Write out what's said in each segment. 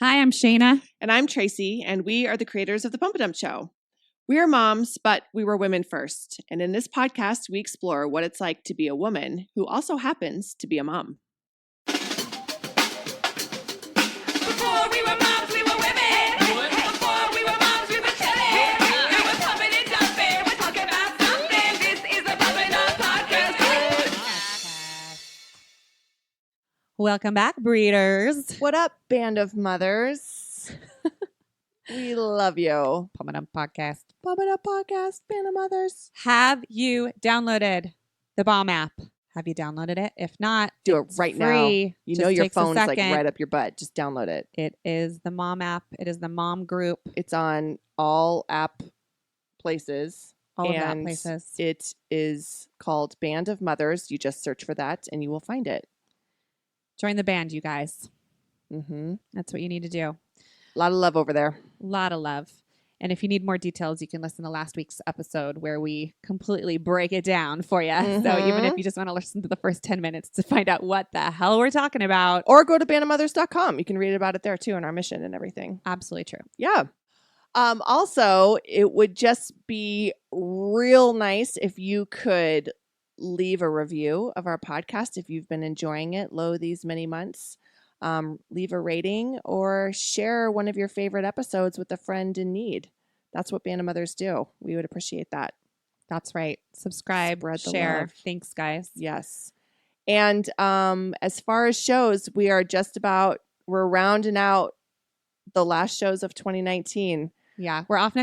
Hi, I'm Shayna. And I'm Tracy, and we are the creators of The Pump and Dump Show. We are moms, but we were women first. And in this podcast, we explore what it's like to be a woman who also happens to be a mom. Before we were moms, we were women. Before we were moms, we were chilling. We were pumping and dumping. We're talking about something. This is the Pump and Dump Podcast. Welcome back, breeders. What up, band of mothers? We love you. Pump and Dump Podcast. Pump and Dump Podcast, band of mothers. Have you downloaded the Bomb app? Have you downloaded it? If not, Do it it's right now. free. You Just know your takes a phone's like second. right up your butt. Just download it. It is the Mom app. It is the Mom group. It's on all app places. All of that and places. It is called Band of Mothers. You just search for that and you will find it. Join the band, you guys. Mm-hmm. That's what you need to do. A lot of love over there. A lot of love. And if you need more details, you can listen to last week's episode where we completely break it down for you. So even if you just want to listen to the first 10 minutes to find out what the hell we're talking about. Or go to bandofmothers.com. You can read about it there too and our mission and everything. Absolutely true. Yeah. Also, it would just be real nice if you could leave a review of our podcast if you've been enjoying it these many months. Leave a rating or share one of your favorite episodes with a friend in need. That's what Band of Mothers do. We would appreciate that. That's right. Subscribe, Spread the share. love. Thanks, guys. Yes. And as far as shows, we're rounding out the last shows of 2019. Yeah, we're off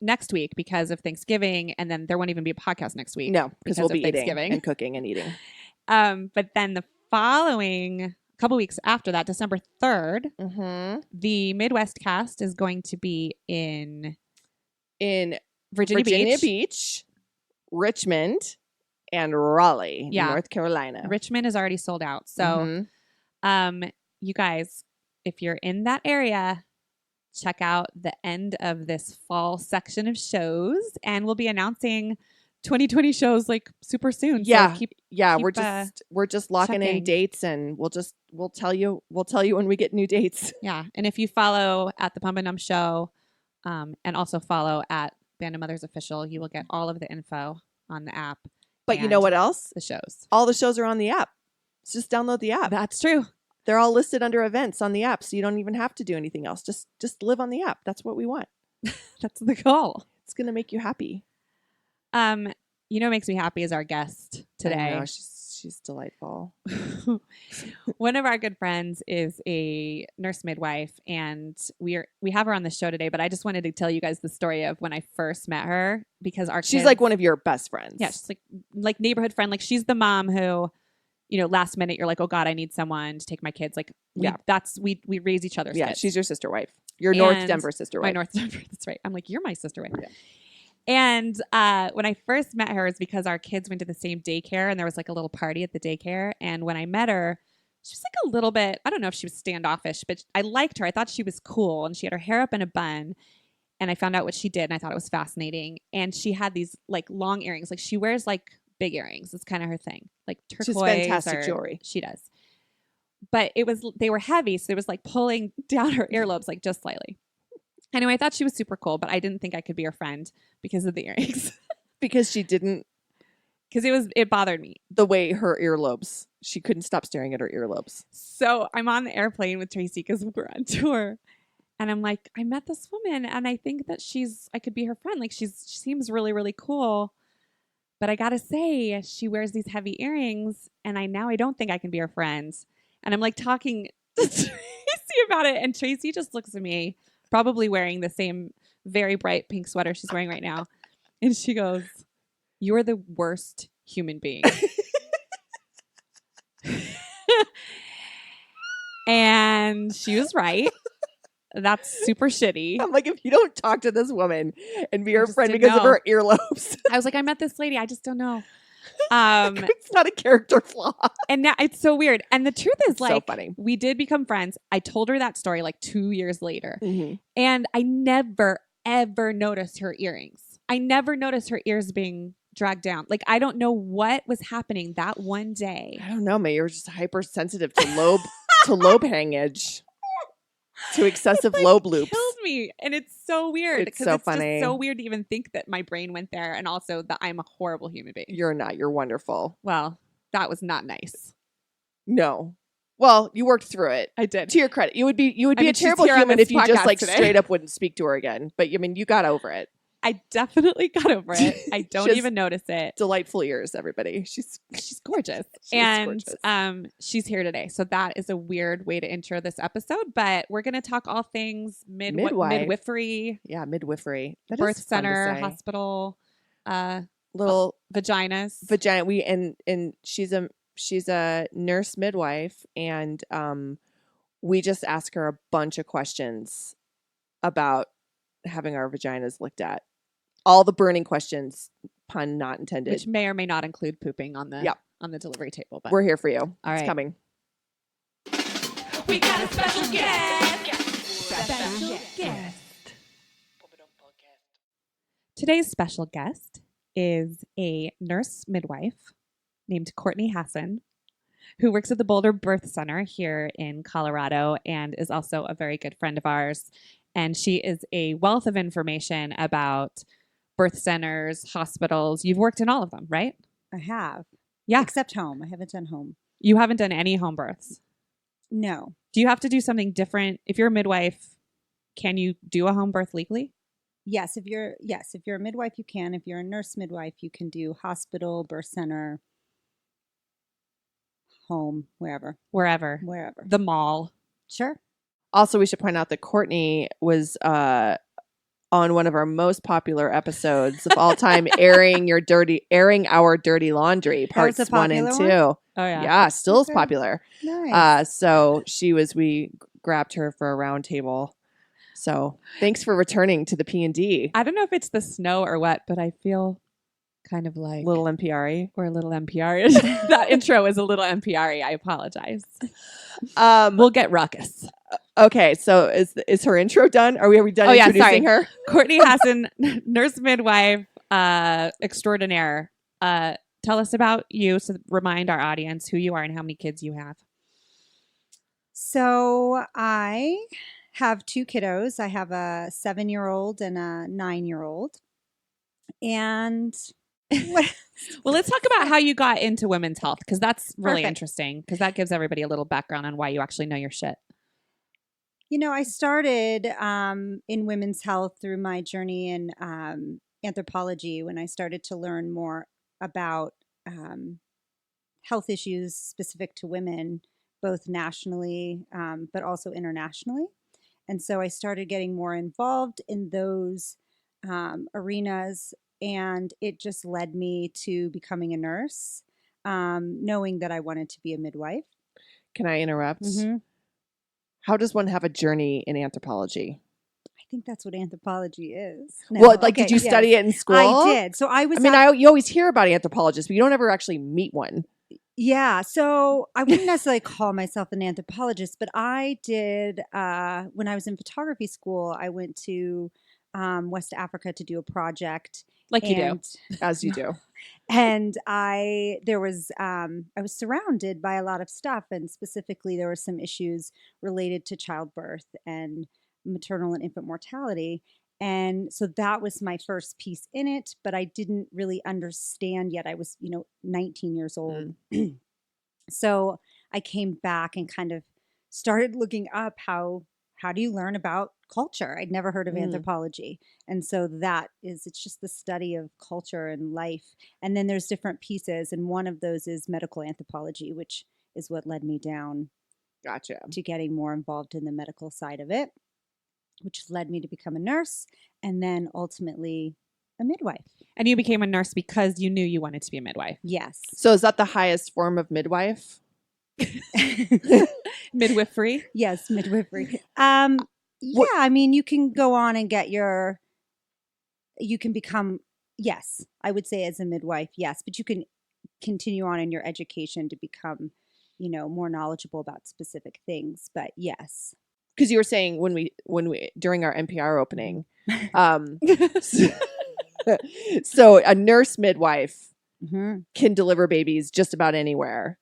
next week because of Thanksgiving, and then there won't even be a podcast next week. No, because we'll of be eating Thanksgiving and cooking and eating. But then the following couple weeks after that, December 3rd, Mm-hmm. the Midwest cast is going to be in Virginia Beach, Richmond, and Raleigh, Yeah. North Carolina. Richmond is already sold out. So, Mhm. you guys, if you're in that area, check out the end of this fall section of shows, and we'll be announcing 2020 shows like super soon. Yeah. So keep we're just locking checking. in dates, and we'll tell you when we get new dates. Yeah. And if you follow at the Pump and Dump Show, and also follow at Band of Mothers Official, you will get all of the info on the app. But you and know what else? The shows. All the shows are on the app. So just download the app. That's true. They're all listed under events on the app, so you don't even have to do anything else. Just live on the app. That's what we want. That's the goal. It's gonna make you happy. You know what makes me happy is our guest I today. know, she's delightful. One of our good friends is a nurse midwife, and we have her on the show today, but I just wanted to tell you guys the story of when I first met her, because She's kids, like one of your best friends. yeah, she's like neighborhood friend. Like, she's the mom who, last minute you're like, oh God, I need someone to take my kids. Like, we raise each other's kids. She's your sister wife. Your North And Denver sister wife. My North Denver, that's right. I'm like, you're my sister wife. Yeah. And when I first met her, it was because our kids went to the same daycare, and there was like a little party at the daycare. And when I met her, she was like a little bit, I don't know if she was standoffish, but I liked her. I thought she was cool, and she had her hair up in a bun. And I found out what she did, and I thought it was fascinating. And she had these like long earrings. Like, she wears like big earrings. It's kind of her thing. Like turquoise. She's fantastic jewelry. She does. But they were heavy, so it was like pulling down her earlobes like just slightly. Anyway, I thought she was super cool, but I didn't think I could be her friend because of the earrings. Because she didn't, Because it bothered me. the way her earlobes, she couldn't stop staring at her earlobes. So I'm on the airplane with Tracy because we're on tour. And I'm like, I met this woman, and I think that I could be her friend. Like, she seems really, really cool. But I got to say, she wears these heavy earrings, and I don't think I can be her friend. And I'm like talking to Tracy about it, and Tracy just looks at me, probably wearing the same very bright pink sweater she's wearing right now. And she goes, "You're the worst human being." And she was right. That's super shitty. I'm like, if you don't talk to this woman and be her just friend didn't because of know. her earlobes, I was like, I met this lady. I just don't know. it's not a character flaw. And now it's so weird. And the truth is, So like, funny. we did become friends. I told her that story like 2 years later. Mm-hmm. And I never, ever noticed her earrings. I never noticed her ears being dragged down. Like, I don't know what was happening that one day. I don't know, May. You're just hypersensitive to lobe hangage. to excessive Like, lobe loops. killed me, and it's so weird It's because so it's funny. just so weird to even think that my brain went there, and also that I'm a horrible human being. You're not. You're wonderful. Well, that was not nice. No. Well, you worked through it. I did. To your credit, you would be I a mean, she's terrible here on human this if you just podcast like today. straight up wouldn't speak to her again. But I mean, you got over it. I definitely got over it. I don't Just even notice it. Delightful ears, everybody. She's Gorgeous. She's And gorgeous. she's here today. So that is a weird way to intro this episode, but we're going to talk all things Midwife. midwifery, yeah, midwifery. That is birth fun to center, say. hospital, Little vaginas. vagina. And she's a nurse midwife, and we just ask her a bunch of questions about having our vaginas looked at. All the burning questions, pun not intended. Which may or may not include pooping on the Yep. on the delivery table. But We're here for you. all It's right. coming. We got a special guest. Special guest. Today's special guest is a nurse midwife named Courtney Hasson, who works at the Boulder Birth Center here in Colorado and is also a very good friend of ours. And she is a wealth of information about birth centers, hospitals. You've worked in all of them, right? I have. Yeah. Except home. I haven't done home. You haven't done any home births. No. Do you have to do something different? If you're a midwife, can you do a home birth legally? If you're a midwife, you can. If you're a nurse midwife, you can do hospital, birth center, home, wherever. Wherever. The mall. Sure. Also, we should point out that Courtney was on one of our most popular episodes of all time, airing our dirty laundry, That was parts a 1 and popular 2. one? Oh, yeah. Yeah, still is Okay. popular. Nice. So we grabbed her for a round table. So thanks for returning to the P&D. I don't know if it's the snow or what, but I feel kind of like Little NPR. we're a little NPR. That intro is a little NPR. I apologize. We'll get ruckus. Okay, so is her intro done? Are we done Oh, yeah, introducing her? Courtney Hasson, nurse midwife extraordinaire. Tell us about you. So remind our audience who you are and how many kids you have. So I have 2 kiddos. I have a 7-year-old and a 9-year-old. And what? Well, let's talk about how you got into women's health, because that's really Perfect. interesting, because that gives everybody a little background on why you actually know your shit. I started in women's health through my journey in anthropology when I started to learn more about health issues specific to women, both nationally but also internationally. And so I started getting more involved in those arenas, and it just led me to becoming a nurse, knowing that I wanted to be a midwife. Can I interrupt? Mm-hmm. How does one have a journey in anthropology? I think that's what anthropology is. Did you study it in school? I did. So I was. You always hear about anthropologists, but you don't ever actually meet one. Yeah. So I wouldn't necessarily call myself an anthropologist, but I did. When I was in photography school, I went to West Africa to do a project. Like you do. As you do. And I was surrounded by a lot of stuff, and specifically there were some issues related to childbirth and maternal and infant mortality. And so that was my first piece in it, but I didn't really understand yet. I was, 19 years old. So I came back and kind of started looking up how do you learn about culture? I'd never heard of anthropology. And so it's just the study of culture and life. And then there's different pieces. And one of those is medical anthropology, which is what led me down Gotcha. to getting more involved in the medical side of it, which led me to become a nurse and then ultimately a midwife. And you became a nurse because you knew you wanted to be a midwife. Yes. So is that the highest form of midwife? Midwifery. Yes, midwifery. Yeah, I mean, you can go on and you can become, yes, I would say as a midwife, yes, but you can continue on in your education to become, more knowledgeable about specific things. But yes. Because you were saying when we during our NPR opening, so a nurse midwife Mm-hmm. can deliver babies just about anywhere.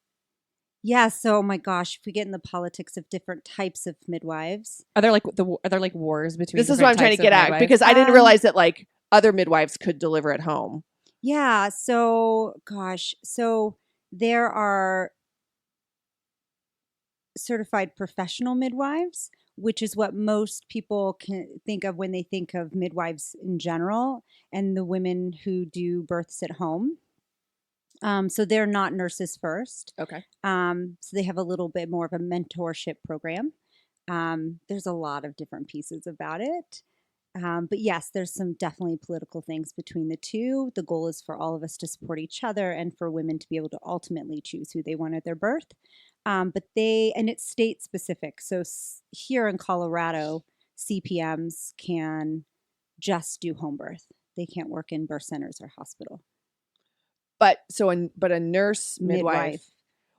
Yeah. So, oh my gosh, if we get in the politics of different types of midwives, Are there like wars between? This is what I'm trying to get at, midwives? because I didn't realize that like other midwives could deliver at home. yeah. So, gosh, so there are certified professional midwives, which is what most people can think of when they think of midwives in general, and the women who do births at home. So they're not nurses first. Okay. So they have a little bit more of a mentorship program. There's a lot of different pieces about it. But yes, there's some definitely political things between the two. The goal is for all of us to support each other and for women to be able to ultimately choose who they want at their birth. And it's state specific. So here in Colorado, CPMs can just do home birth. They can't work in birth centers or hospital. But a nurse midwife,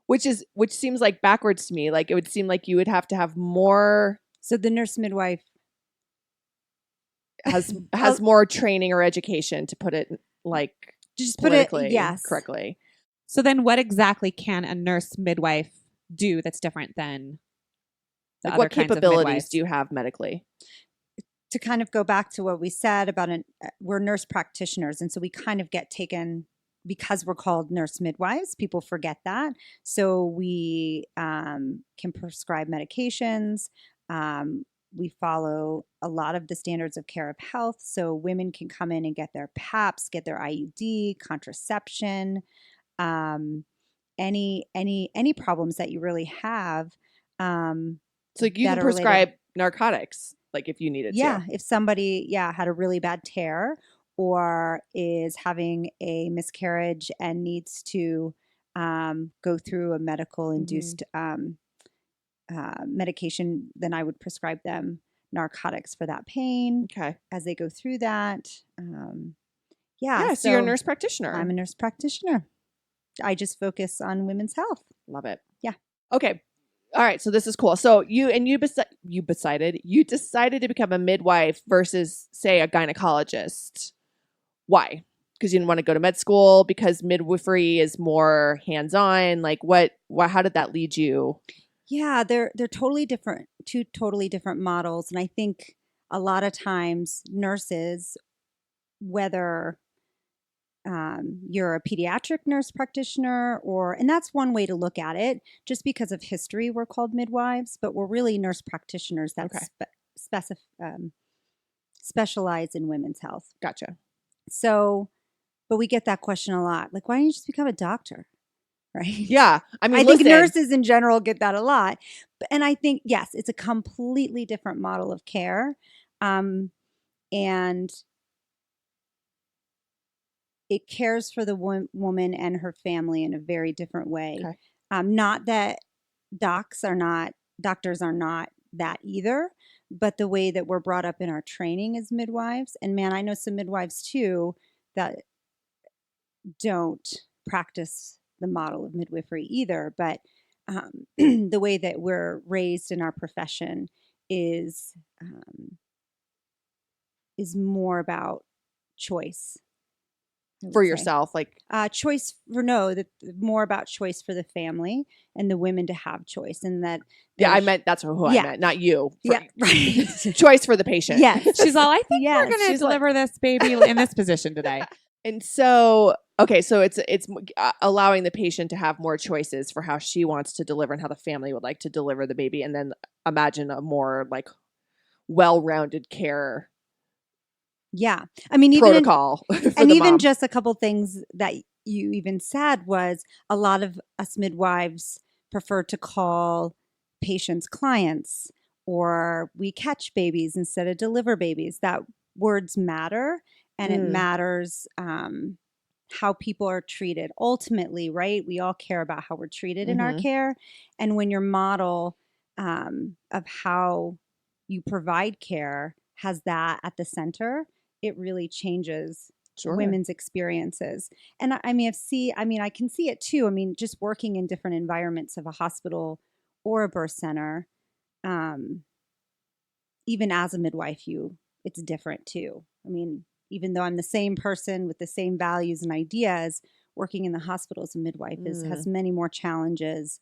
which seems like backwards to me. Like it would seem like you would have to have more. So the nurse midwife has more training or education, to put it like just put it politically correctly. So then what exactly can a nurse midwife do that's different than the Like other what kinds of capabilities midwives? do you have medically? To kind of go back to what we said about we're nurse practitioners, and so we kind of get taken because we're called nurse midwives. People forget that. So we can prescribe medications. We follow a lot of the standards of care of health. So women can come in and get their PAPs, get their IUD, contraception, any problems that you really have. So like you that can are prescribe narcotics, like if you needed Yeah, to. if somebody had a really bad tear or is having a miscarriage and needs to go through a medical induced medication, then I would prescribe them narcotics for that pain Okay. as they go through that. Yeah, so you're a nurse practitioner. I'm a nurse practitioner. I just focus on women's health. Love it. Yeah. Okay. All right. So this is cool. So you decided to become a midwife versus, say, a gynecologist. Why? Because you didn't want to go to med school? Because midwifery is more hands-on? Like how did that lead you? Yeah, they're totally different, two totally different models. And I think a lot of times nurses, whether you're a pediatric nurse practitioner and that's one way to look at it. Just because of history, we're called midwives, but we're really nurse practitioners that specialize in women's health. Gotcha. So, but we get that question a lot. Like, why don't you just become a doctor? Right? Yeah. I mean, I think nurses in general get that a lot. And I think, yes, it's a completely different model of care. And it cares for the woman and her family in a very different way. Okay. Not that doctors are not that either, but the way that we're brought up in our training as midwives. And man, I know some midwives too that don't practice the model of midwifery either, but the way that we're raised in our profession is more about choice. For yourself, like choice more about choice for the family and the women to have choice, and that I meant that's who I meant, not you. Right. Choice for the patient. Yes. She's all, I think Yes. we're going to deliver this baby in this position today. And so, okay, so it's allowing the patient to have more choices for how she wants to deliver and how the family would like to deliver the baby, and then imagine a more like well-rounded care. Yeah. I mean, protocol. Even just a couple things that you even said was a lot of us midwives prefer to call patients clients, or we catch babies instead of deliver babies. That words matter, and it matters how people are treated. Ultimately, right? We all care about how we're treated in our care. And when your model of how you provide care has that at the center, it really changes women's experiences. And I can see it too. I mean, just working in different environments of a hospital or a birth center, even as a midwife, it's different too. I mean, even though I'm the same person with the same values and ideas, working in the hospital as a midwife has many more challenges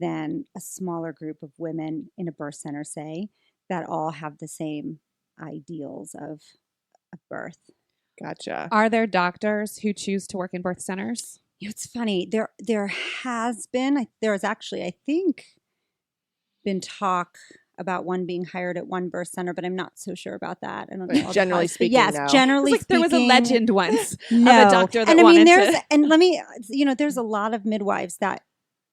than a smaller group of women in a birth center, say, that all have the same ideals of birth. Gotcha. Are there doctors who choose to work in birth centers? It's funny. There has actually, I think, been talk about one being hired at one birth center, but I'm not so sure about that. I don't But know. all the generally policies. But speaking, yes, no. generally It's like there was a speaking, legend once no. of a doctor that and I wanted mean, there's to. and let me, there's a lot of midwives that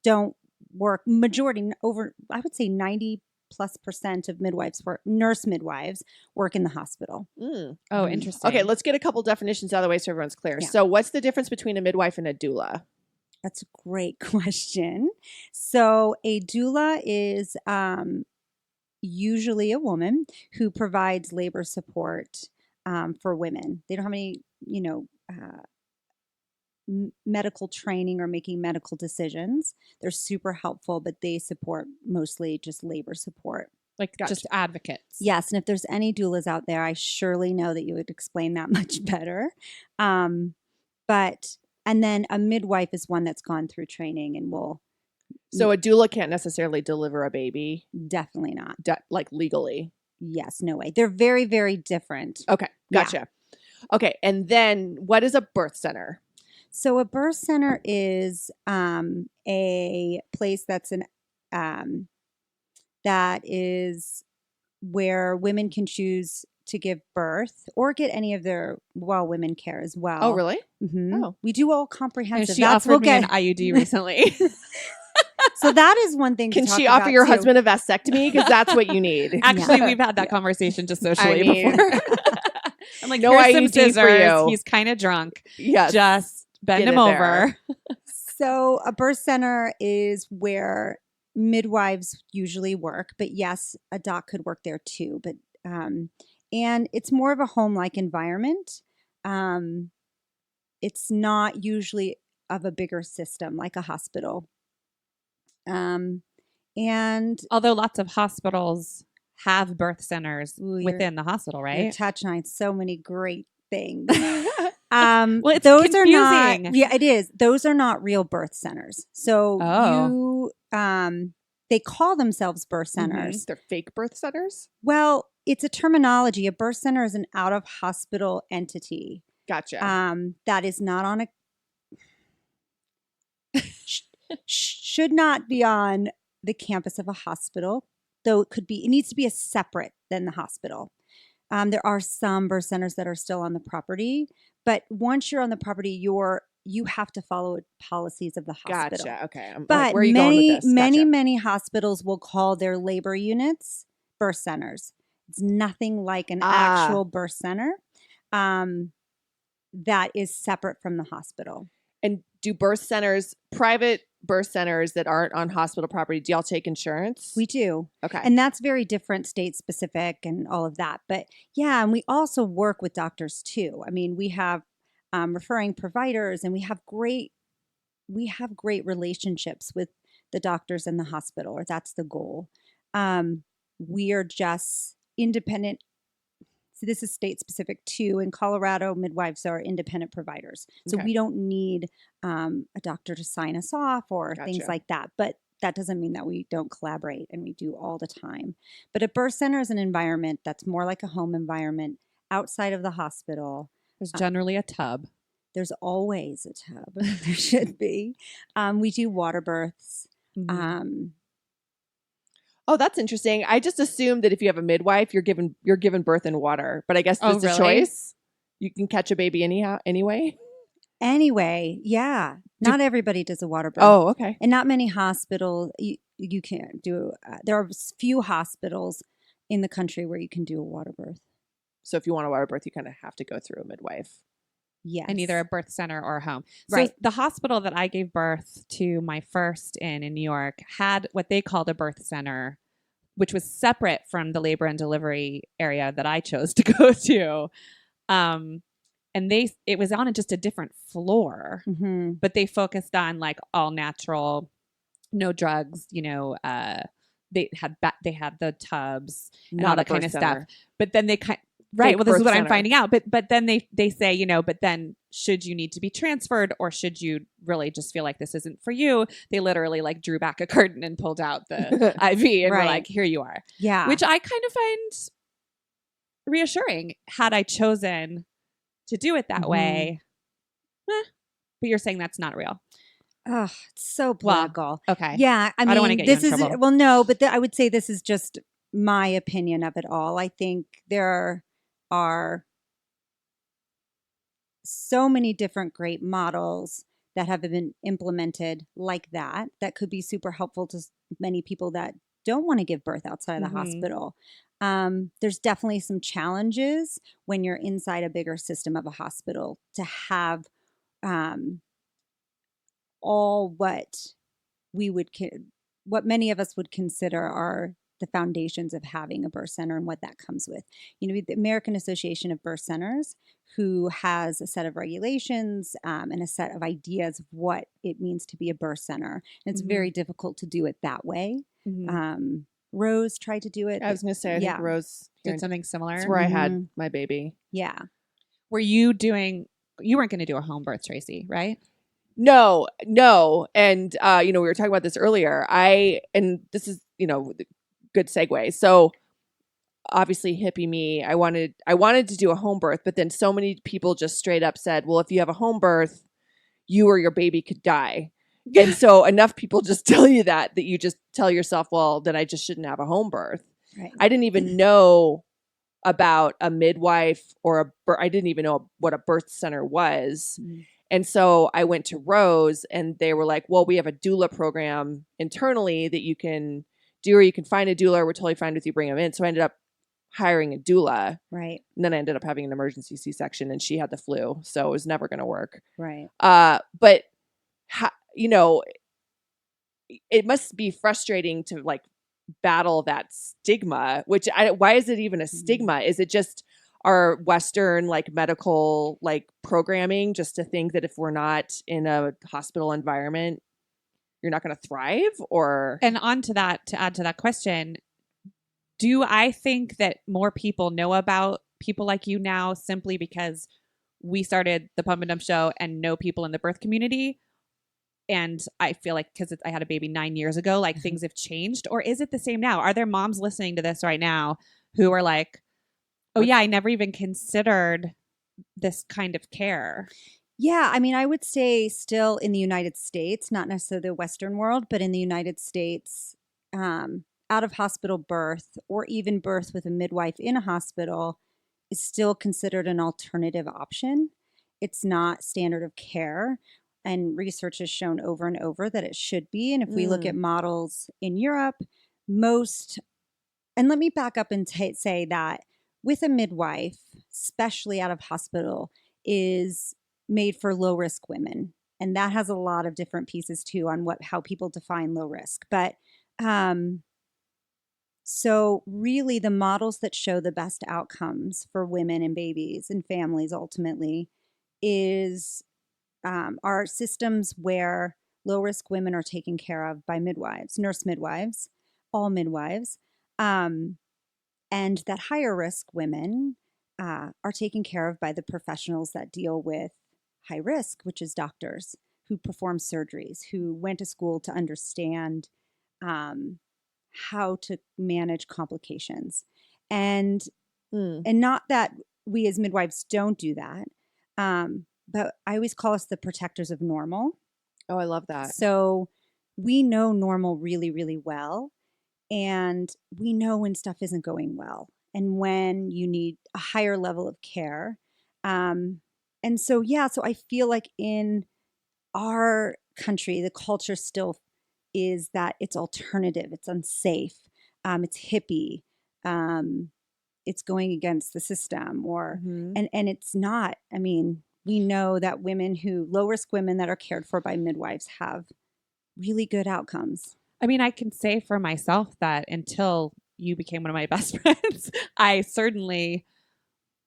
don't work. Majority over, I would say 90+% of midwives work. Nurse midwives work in the hospital. Mm. Oh, interesting. Okay, let's get a couple definitions out of the way so everyone's clear. Yeah. So what's the difference between a midwife and a doula? That's a great question. So a doula is usually a woman who provides labor support for women. They don't have any, medical training or making medical decisions. They're super helpful, but they support mostly just labor support. Like Gotcha. just advocates. Yes, and if there's any doulas out there, I surely know that you would explain that much better. And then a midwife is one that's gone through training and will So a doula can't necessarily deliver a baby, definitely not. like legally. Yes, no way. They're very, very different. Okay, Yeah. gotcha. Okay, and then what is a birth center? So a birth center is a place that is where women can choose to give birth or get any of their women care as well. Oh, really? Mhm. Oh. We do all And comprehensive. she That's offered me we'll an IUD recently. So that is one thing. Can to she talk offer about, your too. husband a vasectomy? Because that's what you need. Actually, we've had that conversation just socially mean, before. I'm like, no here's some IUD for scissors. you. He's kind of drunk. Yes. Just bend Get him it over. there. So a birth center is where midwives usually work, but yes, a doc could work there too. But and it's more of a home-like environment. It's not usually of a bigger system like a hospital. And Although lots of hospitals have birth centers Ooh, you're- within the hospital, you're right? touching on so many great things. Well, it's those confusing. are not. Yeah, it is. Those are not real birth centers. So Oh. they call themselves birth centers. They're fake birth centers? Well, it's a terminology. A birth center is an out of hospital entity. Gotcha. That is not on a should not be on the campus of a hospital, though it needs to be a separate than the hospital. There are some birth centers that are still on the property, but once you're on the property, you have to follow policies of the hospital. Gotcha. Okay. But where are you going with this? Gotcha. many hospitals will call their labor units birth centers. It's nothing like an actual birth center that is separate from the hospital. And do birth centers, private birth centers that aren't on hospital property, do y'all take insurance? We do. Okay. And that's very different, state specific and all of that. But yeah, and we also work with doctors too. I mean, we have referring providers and we have great relationships with the doctors in the hospital, or that's the goal. We are just independent. So this is state specific too. In Colorado, midwives are independent providers. So Okay. we don't need a doctor to sign us off or things Gotcha. like that. But that doesn't mean that we don't collaborate, and we do all the time. But a birth center is an environment that's more like a home environment outside of the hospital. There's generally a tub. There's always a tub. There should be. We do water births. Mhm. Oh, that's interesting. I just assumed that if you have a midwife, you're given birth in water. But I guess Oh, it's a really? choice. You can catch a baby anyway. Anyway, yeah. Not everybody does a water birth. Oh, okay. And not many hospitals, you can't do, there are few hospitals in the country where you can do a water birth. So if you want a water birth, you kind of have to go through a midwife. Yes. And either a birth center or a home. So Right. the hospital that I gave birth to my first in New York had what they called a birth center, which was separate from the labor and delivery area that I chose to go to. And it was on just a different floor, hmm but they focused on like all natural, no drugs, they had the tubs and all Not a that kind birth of center. stuff. But then Right. fake Well, this is birth what I'm center. finding out. But then they say, you know, but then should you need to be transferred, or should you really just feel like this isn't for you? They literally like drew back a curtain and pulled out the IV and were Right. like, here you are. Yeah. Which I kind of find reassuring. Had I chosen to do it that Mhm. way, but you're saying that's not real. Oh, it's so Well, political. okay. Yeah, I mean, don't wanna get you this in is trouble. well, no, but I would say this is just my opinion of it all. I think there are so many different great models that have been implemented like that could be super helpful to many people that don't want to give birth outside of the Mhm. hospital. There's definitely some challenges when you're inside a bigger system of a hospital to have um, all what we would what many of us would consider are the foundations of having a birth center and what that comes with. You know, the American Association of Birth Centers, who has a set of regulations and a set of ideas of what it means to be a birth center. And it's Mhm. very difficult to do it that way. Mhm. Rose tried to do it. I was going to say, I Yeah. think Rose Did something similar. That's where I had Mhm. my baby. Yeah. Were you doing? You weren't going to do a home birth, Tracy, right? No. And, we were talking about this earlier. And this is, good segue. So obviously hippie me, I wanted to do a home birth, but then so many people just straight up said, well, if you have a home birth, you or your baby could die. And so enough people just tell you that you just tell yourself, well, then I just shouldn't have a home birth. Right. I didn't even know about a midwife or I didn't even know what a birth center was. Mhm. And so I went to Rose and they were like, well, we have a doula program internally that you can do, or you can find a doula. We're totally fine with you bringing them in. So I ended up hiring a doula. Right. And then I ended up having an emergency C-section and she had the flu. So it was never going to work. Right. But, it must be frustrating to like battle that stigma, why is it even a stigma? Is it just our Western like medical like programming just to think that if we're not in a hospital environment, you're not going to thrive? Or And on to that, to add to that question, do I think that more people know about people like you now simply because we started the Pump and Dump Show and know people in the birth community? And I feel like because I had a baby 9 years ago, like things have changed. Or is it the same now? Are there moms listening to this right now who are like, oh yeah, I never even considered this kind of care? Yeah, I mean, I would say still in the United States, not necessarily the Western world, but in the United States, out of hospital birth or even birth with a midwife in a hospital is still considered an alternative option. It's not standard of care. And research has shown over and over that it should be. And if we look at models in Europe, and let me back up and say that with a midwife, especially out of hospital, is made for low risk women. And that has a lot of different pieces too on how people define low risk. But so really the models that show the best outcomes for women and babies and families ultimately are systems where low risk women are taken care of by midwives, nurse midwives, all midwives, and that higher risk women are taken care of by the professionals that deal with high risk, which is doctors who perform surgeries, who went to school to understand how to manage complications. And not that we as midwives don't do that, but I always call us the protectors of normal. Oh, I love that. So we know normal really, really well. And we know when stuff isn't going well and when you need a higher level of care. And so, so I feel like in our country, the culture still is that it's alternative, it's unsafe, it's hippie, it's going against the system, and it's not. I mean, we know that low risk women that are cared for by midwives have really good outcomes. I mean, I can say for myself that until you became one of my best friends, I certainly,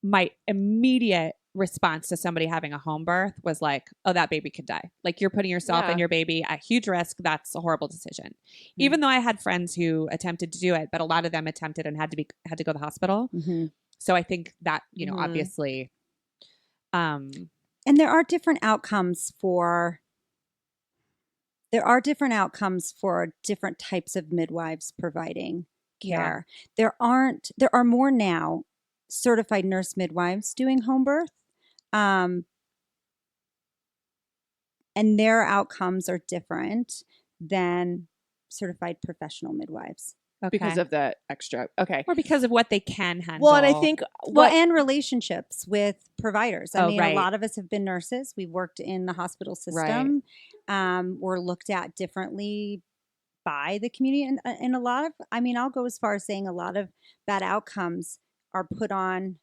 my immediate response to somebody having a home birth was like, oh, that baby could die. Like you're putting yourself and your baby at huge risk. That's a horrible decision. Even though I had friends who attempted to do it, but a lot of them attempted and had to go to the hospital. So I think that, Mhm. obviously, And there are different outcomes for different types of midwives providing Yeah. care. There are more now certified nurse midwives doing home birth. Um, and their outcomes are different than certified professional midwives. okay. Because of the extra. Okay. or because of what they can handle. Well, and I think Well, and relationships with providers. I Oh, mean, a right. lot of us have been nurses. We've worked in the hospital Right. system. We're looked at differently by the community. And a lot of, I mean, I'll go as far as saying a lot of bad outcomes are put on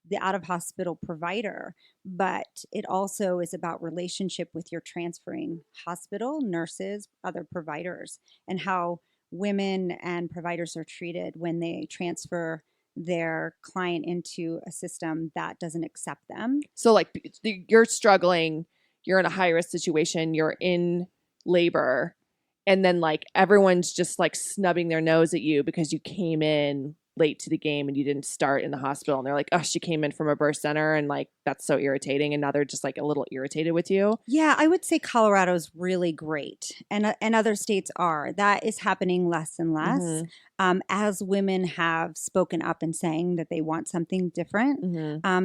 the out of hospital provider, but it also is about relationship with your transferring hospital, nurses, other providers, and how women and providers are treated when they transfer their client into a system that doesn't accept them. so like you're struggling, you're in a high risk situation, you're in labor, and then like everyone's just like snubbing their nose at you because you came in late to the game and you didn't start in the hospital, and they're like, oh, she came in from a birth center, and like that's so irritating, and now they're just like a little irritated with you. Yeah, I would say Colorado's really great, and other states are. That is happening less and less as women have spoken up and saying that they want something different.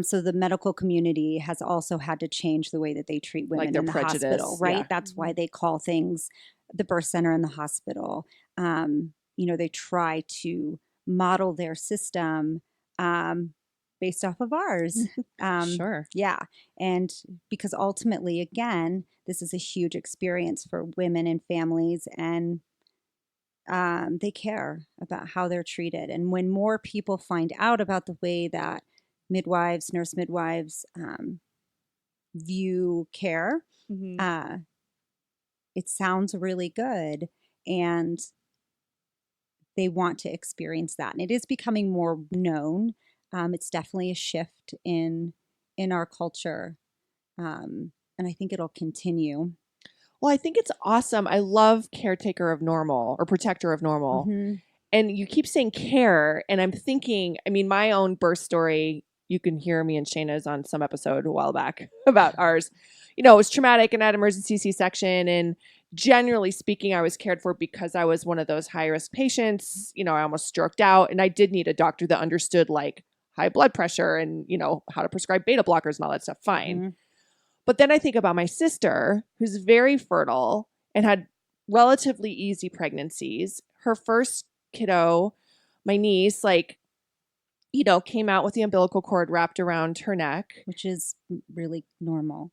So the medical community has also had to change the way that they treat women Like their in the prejudice, hospital, right? yeah. That's why they call things the birth center in the hospital. They try to model their system based off of ours. Sure. Yeah. And because ultimately, again, this is a huge experience for women and families, and they care about how they're treated. And when more people find out about the way that midwives, nurse midwives view care, Mhm. it sounds really good. And they want to experience that. And it is becoming more known. It's definitely a shift in our culture. And I think it'll continue. Well, I think it's awesome. I love caretaker of normal or protector of normal. Mhm. And you keep saying care, and I'm thinking, I mean, my own birth story, you can hear me and Shayna's on some episode a while back about ours. It was traumatic and I had emergency C-section, and generally speaking, I was cared for because I was one of those high-risk patients. I almost stroked out, and I did need a doctor that understood like high blood pressure and, how to prescribe beta blockers and all that stuff. Fine. Mhm. But then I think about my sister, who's very fertile and had relatively easy pregnancies. Her first kiddo, my niece, came out with the umbilical cord wrapped around her neck. Which is really normal.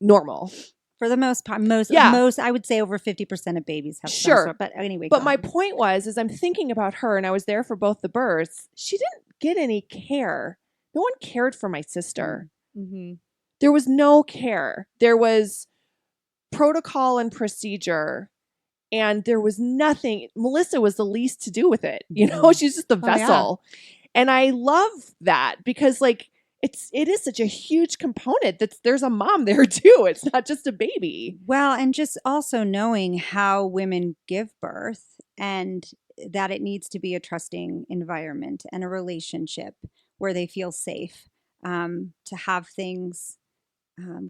Normal. For the most part, most, I would say over 50% of babies have some Sure. sort. But anyway, But go my ahead. point was, is I'm thinking about her, and I was there for both the births. She didn't get any care. No one cared for my sister. Mhm. There was no care. There was protocol and procedure, and there was nothing. Melissa was the least to do with it. She's just the Oh, yeah. vessel. And I love that because it is such a huge component that there's a mom there too. It's not just a baby. Well, and just also knowing how women give birth, and that it needs to be a trusting environment and a relationship where they feel safe to have things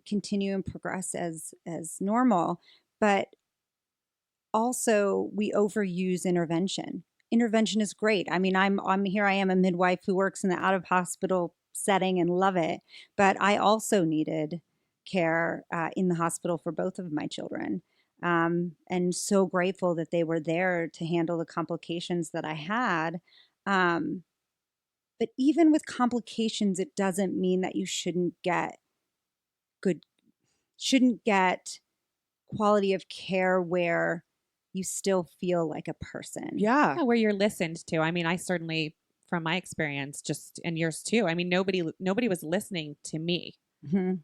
continue and progress as normal. But also, we overuse intervention. Intervention is great. I mean, I'm here. I am a midwife who works in the out of hospital setting and love it. But I also needed care in the hospital for both of my children, and so grateful that they were there to handle the complications that I had. But even with complications, it doesn't mean that you shouldn't get quality of care where you still feel like a person. Yeah. Yeah, where you're listened to. I mean, I certainly, from my experience, and yours too. I mean, nobody was listening to me. Mhm.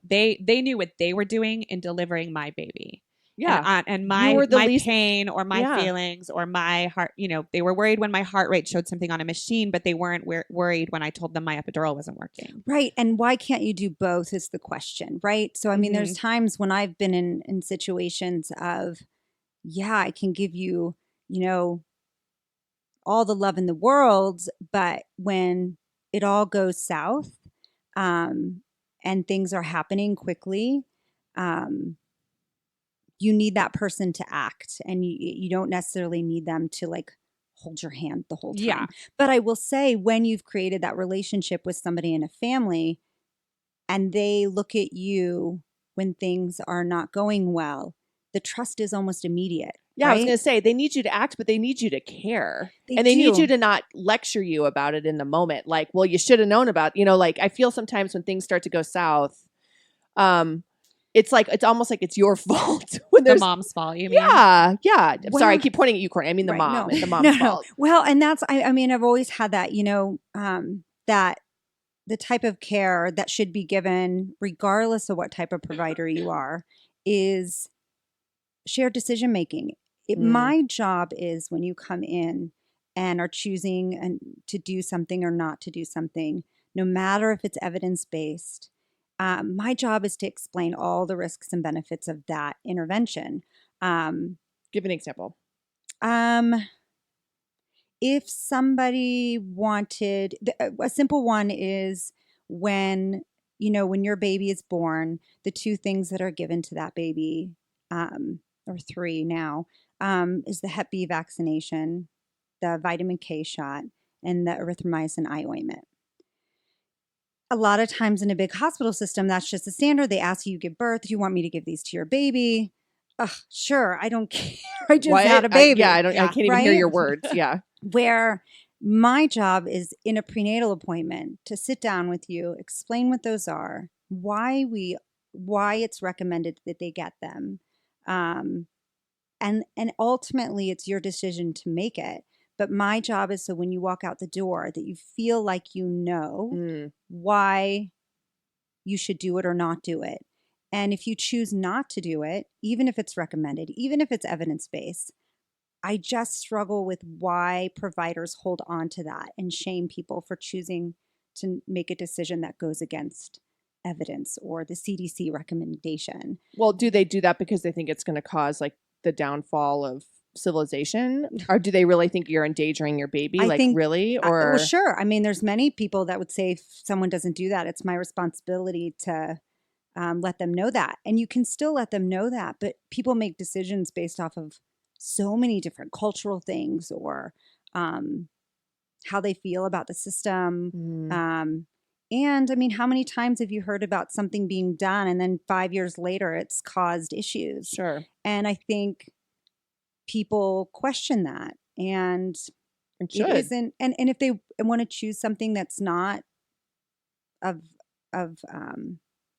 They knew what they were doing in delivering my baby. Yeah. and You my were the my least- pain or my Yeah. feelings or my heart. They were worried when my heart rate showed something on a machine, but they weren't worried when I told them my epidural wasn't working. Right. And why can't you do both is the question, right? So, I mean, there's times when I've been in situations of, yeah, I can give you, all the love in the world, but when it all goes south, and things are happening quickly, you need that person to act, and you don't necessarily need them to like hold your hand the whole time. Yeah. But I will say, when you've created that relationship with somebody in a family and they look at you when things are not going well, the trust is almost immediate. Yeah, right? I was going to say they need you to act, but they need you to care. They and they need do. you to not lecture you about it in the moment. Like, well, you should have known about, like I feel sometimes when things start to go south, it's like, it's almost like it's your fault when The there's mom's fault, you mean? Yeah. I'm sorry. I Well- keep pointing at you, Courtney. I mean the Right, mom. no. It's the mom's No. fault. Well, and that's, I mean, I've always had that, that the type of care that should be given, regardless of what type of provider you are, is shared decision making. My job is, when you come in and are choosing to do something or not to do something, no matter if it's evidence based, my job is to explain all the risks and benefits of that intervention. Give an example. If somebody wanted, a simple one is when your baby is born, the two things that are given to that baby, or three now, is the Hep B vaccination, the vitamin K shot, and the erythromycin eye ointment. A lot of times in a big hospital system, that's just the standard. They ask you give birth. Do you want me to give these to your baby? Ugh, sure. I don't care. I just had a baby. I can't even hear right? your words. Yeah. Where my job is, in a prenatal appointment, to sit down with you, explain what those are, why it's recommended that they get them. And ultimately it's your decision to make it. But my job is, so when you walk out the door, that you feel like why you should do it or not do it. And if you choose not to do it, even if it's recommended, even if it's evidence-based, I just struggle with why providers hold on to that and shame people for choosing to make a decision that goes against evidence or the CDC recommendation. Well, do they do that because they think it's going to cause like the downfall of civilization, or do they really think you're endangering your baby? I think, really? Or well, sure. I mean, there's many people that would say, if someone doesn't do that, it's my responsibility to let them know that. And you can still let them know that, but people make decisions based off of so many different cultural things, or how they feel about the system. And I mean, how many times have you heard about something being done and then 5 years later it's caused issues? Sure. And I think people question that, and It it isn't. And if they want to choose something that's not of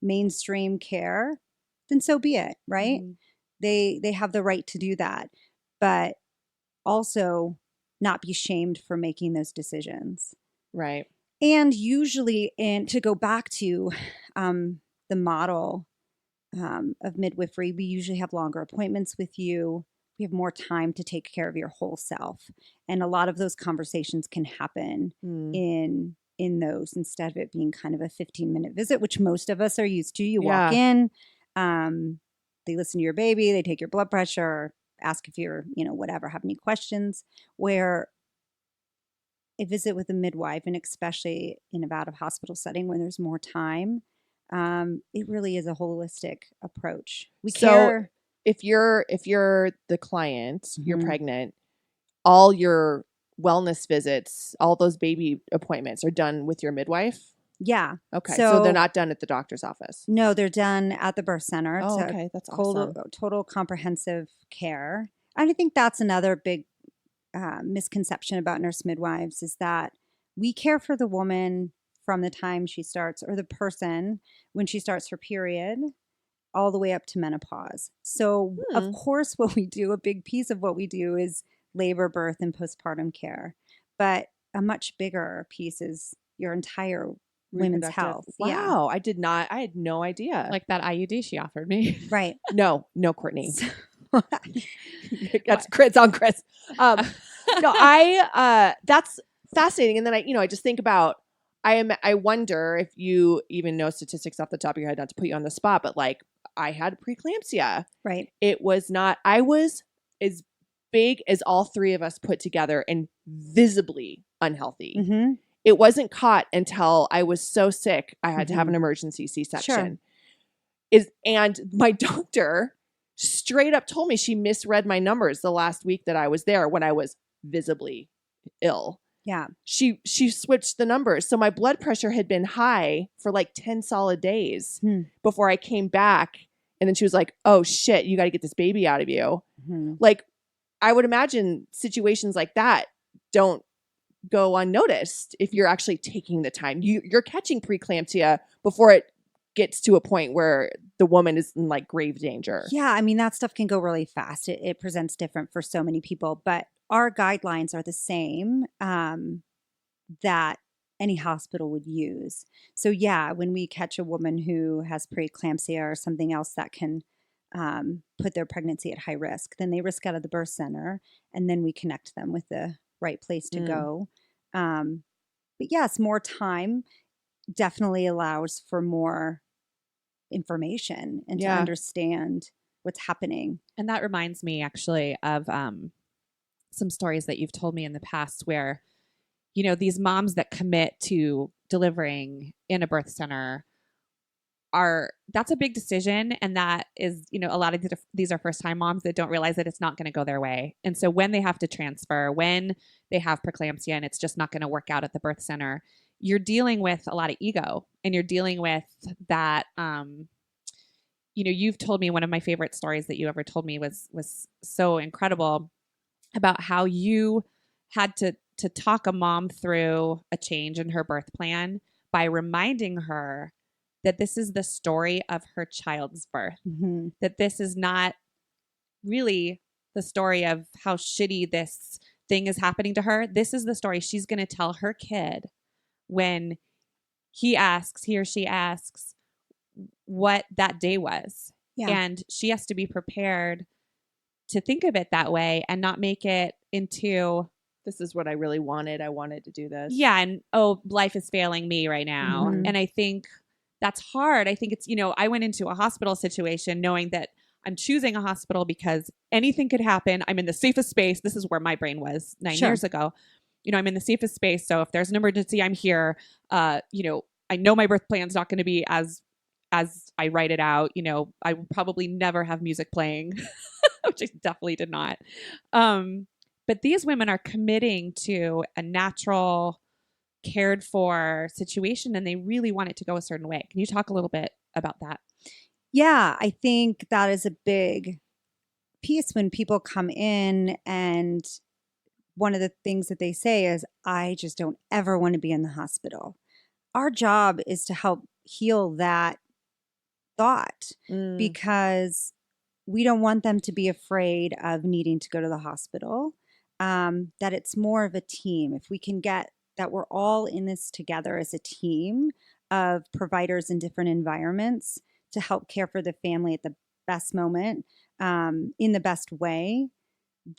mainstream care, then so be it, right? They have the right to do that, but also not be shamed for making those decisions. Right. And usually, and to go back to the model of midwifery, we usually have longer appointments with you. We have more time to take care of your whole self. And a lot of those conversations can happen in those, instead of it being kind of a 15-minute visit, which most of us are used to. You walk in, they listen to your baby, they take your blood pressure, ask if you're, whatever, have any questions. Where a visit with a midwife, and especially in an out-of-hospital setting when there's more time, it really is a holistic approach. We care. If you're the client, you're pregnant, all your wellness visits, all those baby appointments are done with your midwife? Yeah. Okay. So they're not done at the doctor's office? No, they're done at the birth center. Oh, It's okay. That's awesome. total comprehensive care. And I think that's another big misconception about nurse midwives, is that we care for the woman from the time she starts, or the person when she starts her period, all the way up to menopause. So of course, what we do, a big piece of what we do, is labor, birth, and postpartum care. But a much bigger piece is your entire women's health. Wow. I had no idea. Like that IUD she offered me. Right. No, Courtney. That's Chris on Chris. That's fascinating. And then I just think about, I wonder if you even know statistics off the top of your head, not to put you on the spot, but like, I had preeclampsia. Right. It was not, I was as big as all three of us put together and visibly unhealthy. Mm-hmm. It wasn't caught until I was so sick I had to have Mhm. an emergency C-section. And my doctor straight up told me she misread my numbers the last week that I was there when I was visibly ill. Yeah. She switched the numbers. So my blood pressure had been high for like 10 solid days before I came back. And then she was like, oh shit, you got to get this baby out of you. Mhm. Like, I would imagine situations like that don't go unnoticed if you're actually taking the time. You're catching preeclampsia before it gets to a point where the woman is in like grave danger. Yeah, I mean, that stuff can go really fast. It presents different for so many people, but our guidelines are the same that any hospital would use. So yeah, when we catch a woman who has preeclampsia or something else that can put their pregnancy at high risk, then they risk out of the birth center, and then we connect them with the right place to go. But yes, more time definitely allows for more information and to understand what's happening. And that reminds me actually of some stories that you've told me in the past where, you know, these moms that commit to delivering in a birth center that's a big decision. And that is, you know, a lot of these are first time moms that don't realize that it's not going to go their way. And so when they have to transfer, when they have preeclampsia and it's just not going to work out at the birth center, you're dealing with a lot of ego, and you're dealing with that, you know, you've told me one of my favorite stories that you ever told me was so incredible about how you had to talk a mom through a change in her birth plan by reminding her that this is the story of her child's birth, that this is not really the story of how shitty this thing is happening to her. This is the story she's going to tell her kid when he or she asks what that day was. Yeah. And she has to be prepared to think of it that way and not make it into, this is what I really wanted. I wanted to do this. yeah, and oh, life is failing me right now. And I think that's hard. I think it's, you know, I went into a hospital situation knowing that I'm choosing a hospital because anything could happen. I'm in the safest space. This is where my brain was 9 years ago. You know, I'm in the safest space. So if there's an emergency, I'm here. You know, I know my birth plan's not going to be as I write it out. You know, I will probably never have music playing, which I definitely did not. But these women are committing to a natural, cared for situation, and they really want it to go a certain way. Can you talk a little bit about that? Yeah, I think that is a big piece when people come in, and one of the things that they say is, I just don't ever want to be in the hospital. Our job is to help heal that thought because we don't want them to be afraid of needing to go to the hospital, that it's more of a team. If we can get that we're all in this together as a team of providers in different environments to help care for the family at the best moment, in the best way,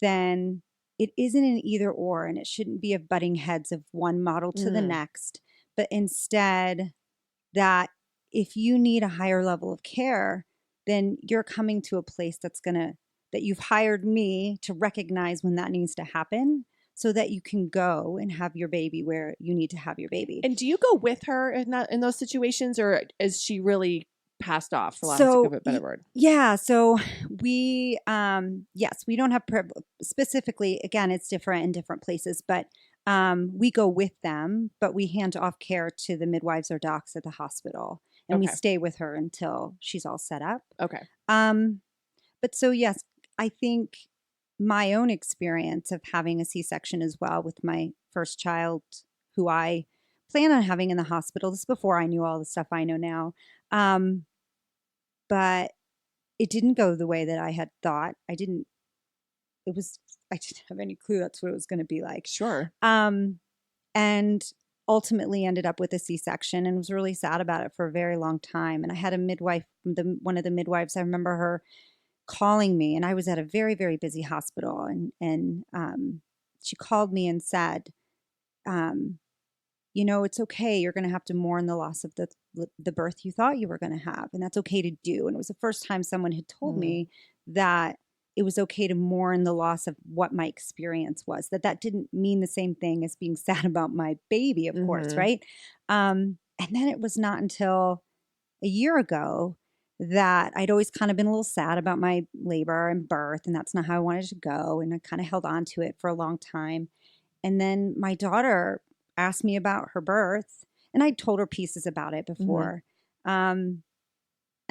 then it isn't an either or, and it shouldn't be of butting heads of one model to the next, but instead that if you need a higher level of care, then you're coming to a place that you've hired me to recognize when that needs to happen, so that you can go and have your baby where you need to have your baby. And do you go with her in those situations, or is she really passed off, for lack of a better word? Yeah. So we, yes, we don't have specifically, again, it's different in different places, but we go with them, but we hand off care to the midwives or docs at the hospital, and we stay with her until she's all set up. Okay. But so, yes, I think my own experience of having a C-section as well with my first child, who I plan on having in the hospital. This is before I knew all the stuff I know now. But it didn't go the way that I had thought. I didn't have any clue that's what it was going to be like. Sure. And ultimately ended up with a C-section, and was really sad about it for a very long time. And I had a midwife, one of the midwives, I remember her calling me, and I was at a very, very busy hospital, and she called me and said, you know, it's okay. You're going to have to mourn the loss of the birth you thought you were going to have, and that's okay to do. And it was the first time someone had told me that it was okay to mourn the loss of what my experience was, that didn't mean the same thing as being sad about my baby, of course, Mhm. right? And then it was not until a year ago that I'd always kind of been a little sad about my labor and birth, and that's not how I wanted to go. And I kind of held on to it for a long time. And then my daughter asked me about her birth, and I told her pieces about it before.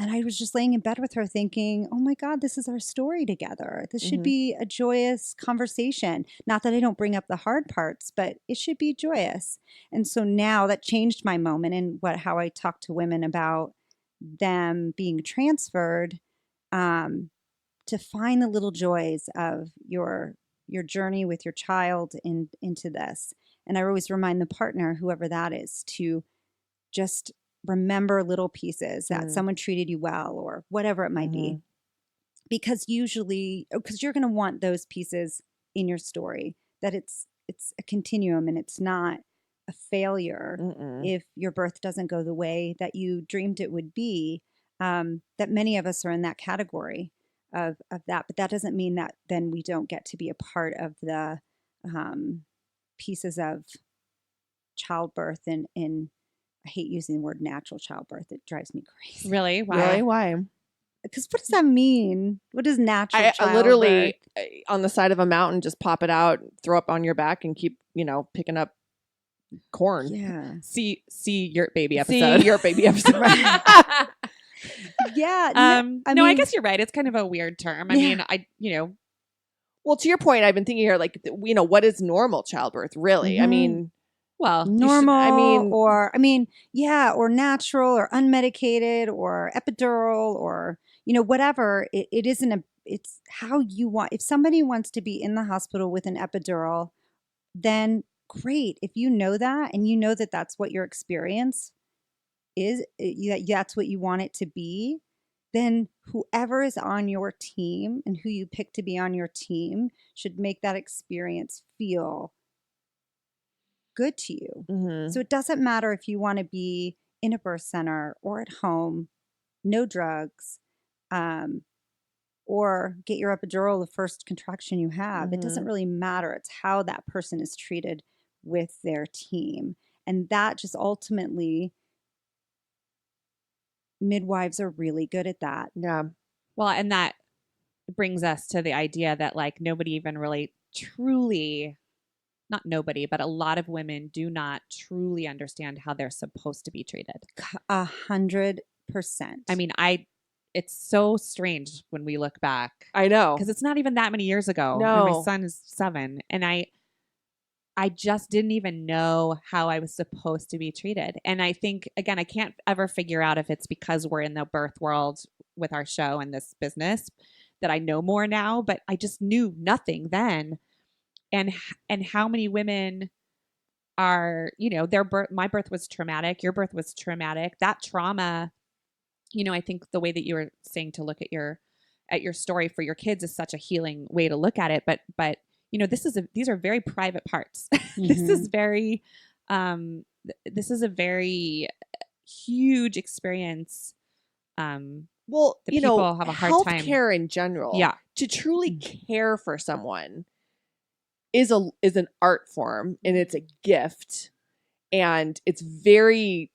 And I was just laying in bed with her thinking, oh my God, this is our story together. This should Mhm. be a joyous conversation. Not that I don't bring up the hard parts, but it should be joyous. And so now that changed my moment and how I talk to women about them being transferred, to find the little joys of your journey with your child into this. And I always remind the partner, whoever that is, to just remember little pieces that Mm. someone treated you well or whatever it might be. Mhm. Because you're going to want those pieces in your story, that it's a continuum and it's not a failure Mm-mm. if your birth doesn't go the way that you dreamed it would be. That many of us are in that category of that, but that doesn't mean that then we don't get to be a part of the pieces of childbirth and I hate using the word natural childbirth. It drives me crazy. Really? Why? Really? Why? Because what does that mean? What is natural I childbirth? literally on the side of a mountain, just pop it out, throw up on your back, and keep picking up corn. Yeah. See your baby episode. See your baby episode. Yeah. I mean- guess you're right. It's kind of a weird term. I Yeah. mean, Well, to your point, I've been thinking here, like, what is normal childbirth really? I Mhm. mean, well, normal I mean- or natural or unmedicated or epidural or whatever. It isn't it's how you want. If somebody wants to be in the hospital with an epidural, then great. If you know that and you know that that's what your experience is, that's what you want it to be, then whoever is on your team and who you pick to be on your team should make that experience feel good to you. mhm. So it doesn't matter if you want to be in a birth center or at home, no drugs, or get your epidural the first contraction you have. It doesn't Mhm. really matter. It's how that person is treated with their team. And that just ultimately, midwives are really good at that. Yeah. well, and that brings us to the idea that like nobody even really truly, not nobody, but a lot of women do not truly understand how they're supposed to be treated. 100%. I mean, it's so strange when we look back I know. because it's not even that many years ago. I mean, my No. son is 7, and I just didn't even know how I was supposed to be treated. And I think, again, I can't ever figure out if it's because we're in the birth world with our show and this business that I know more now, but I just knew nothing then. And how many women are, their birth, my birth was traumatic, your birth was traumatic. That trauma, I think the way that you were saying to look at your story for your kids is such a healing way to look at it. But these are very private parts. This is very huge experience. Well, the people have a hard time. healthcare in general. Yeah. To truly care for someone is an art form, and it's a gift, and it's very,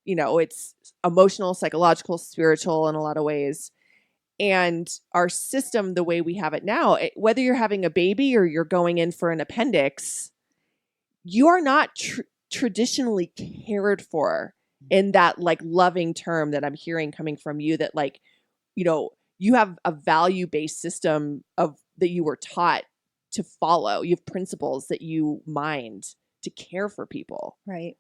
it's emotional, psychological, spiritual in a lot of ways. And our system, the way we have it now, whether you're having a baby or you're going in for an appendix, you are not traditionally cared for in that like loving term that I'm hearing coming from you, that like, you have a value-based system that you were taught to follow. You have principles that you mind to care for people. Right.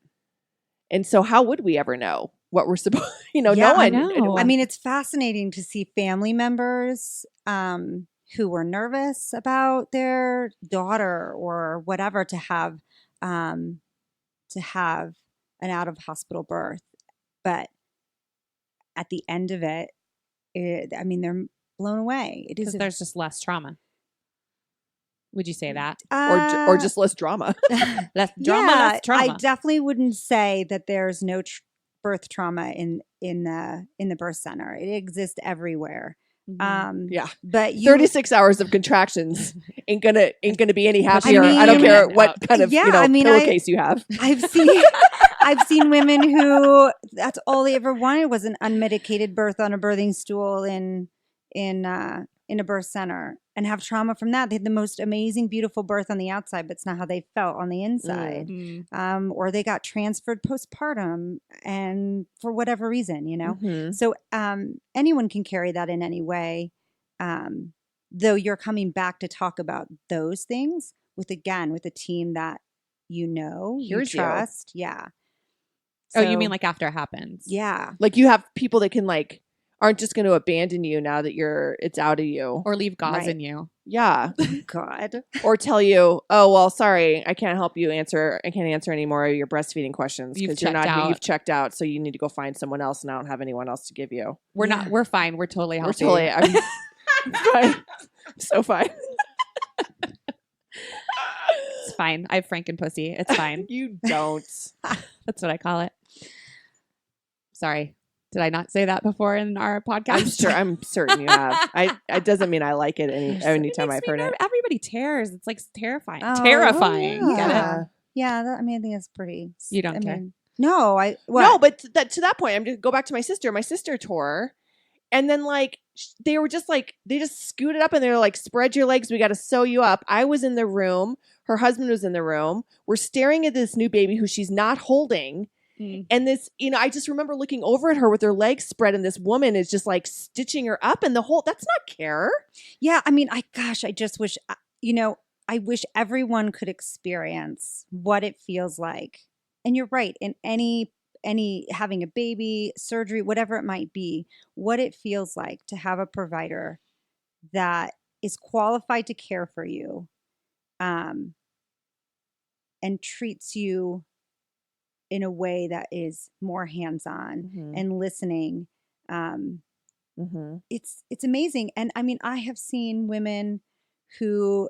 And so how would we ever know what we're supposed, Yeah, no I one. know. I mean, it's fascinating to see family members who were nervous about their daughter or whatever to have an out of hospital birth, but at the end of it, they're blown away. It Because is there's just less trauma. Would you say that? or just less drama. Less drama, less trauma. I definitely wouldn't say that there's no birth trauma in the birth center. It exists everywhere. Mhm. Yeah. But you 36 hours of contractions ain't gonna be any happier. mean- I don't care what out. kind of Yeah, I mean, pillowcase you have. I've seen women who that's all they ever wanted was an unmedicated birth on a birthing stool in a birth center and have trauma from that. They had the most amazing, beautiful birth on the outside, but it's not how they felt on the inside. Mm. Or they got transferred postpartum and for whatever reason, Mhm. So anyone can carry that in any way. Though you're coming back to talk about those things with a team that you Hears you. trust. Yeah. Oh, you So, mean like after it happens? yeah. Like you have people that can aren't just going to abandon you now that it's out of you. Or leave gauze Right. in you. Yeah. God. Or tell you, oh, well, sorry, I can't help you answer. I can't answer any more of your breastfeeding questions You've because you're not checked here. out. You've checked out. So you need to go find someone else and I don't have anyone else to give you. We're Yeah. not. We're fine. We're totally We're healthy. totally, I'm fine. I'm so fine. It's fine. I have Frankenpussy. It's fine. You don't. That's what I call it. Sorry. Did I not say that before in our podcast? I'm certain you have. It doesn't mean I like it anytime I've heard it. Everybody tears. It's like terrifying. Oh, Terrifying. oh, Get it? yeah. Yeah, I think it's pretty. You don't care? No, No, but to that point, I'm just go back to my sister. My sister tore, and then they were just they just scooted up and they were like, "Spread your legs. We got to sew you up." I was in the room. Her husband was in the room. We're staring at this new baby who she's not holding. Mm. And this, I just remember looking over at her with her legs spread, and this woman is just stitching her up, and that's not care. Yeah, I just wish, I wish everyone could experience what it feels like. And you're right, in any having a baby, surgery, whatever it might be, what it feels like to have a provider that is qualified to care for you, and treats you in a way that is more hands-on and listening. It's amazing. And I have seen women who,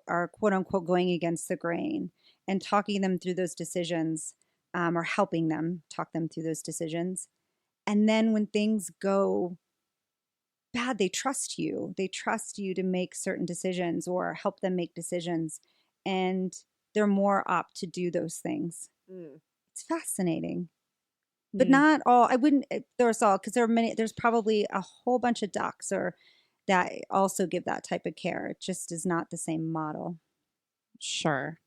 are quote unquote going against the grain and talking them through those decisions, or helping them talk them through those decisions. And then when things go bad, they trust you. They trust you to make certain decisions or help them make decisions. And they're more apt to do those things. It's fascinating. But not all. I wouldn't throw us all, because there's probably a whole bunch of docs that also give that type of care. It just is not the same model. Sure.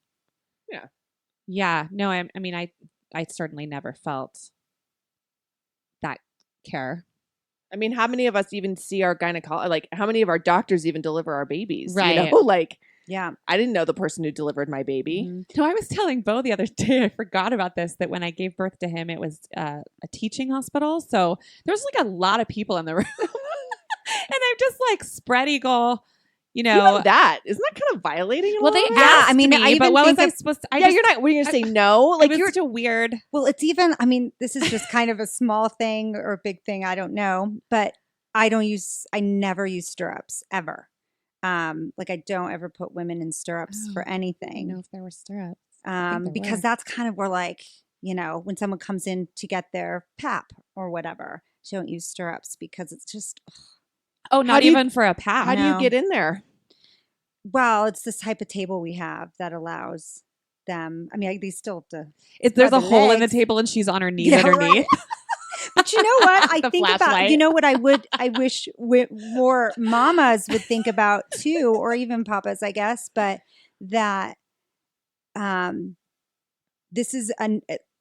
Yeah. Yeah. No, I certainly never felt that care. How many of us even see our gynecologist? How many of our doctors even deliver our babies? Right. Yeah. I didn't know the person who delivered my baby. No, I was telling Bo the other day, I forgot about this, that when I gave birth to him, it was a teaching hospital. So there was a lot of people in the room. And I'm just spread eagle, Even that isn't that kind of violating? Well, they asked. asked me, I but even what was think I of- supposed to? You're not. Were you gonna say no? It was such a weird. Well, it's even, this is just kind of a small thing or a big thing. I don't know, but I never use stirrups ever. I don't ever put women in stirrups for I didn't anything. know if there were stirrups. think there Because were. that's kind of where when someone comes in to get their pap or whatever, don't use stirrups because it's just, Oh, not do you- even for a pap. How do you No. get in there? well, it's this type of table we have that allows them. They still have to. There's the a hole in the legs. table and she's on her knees Yeah, right. underneath. But you know what? I The think about, flashlight. what I wish more mamas would think about too, or even papas, I guess, but that this is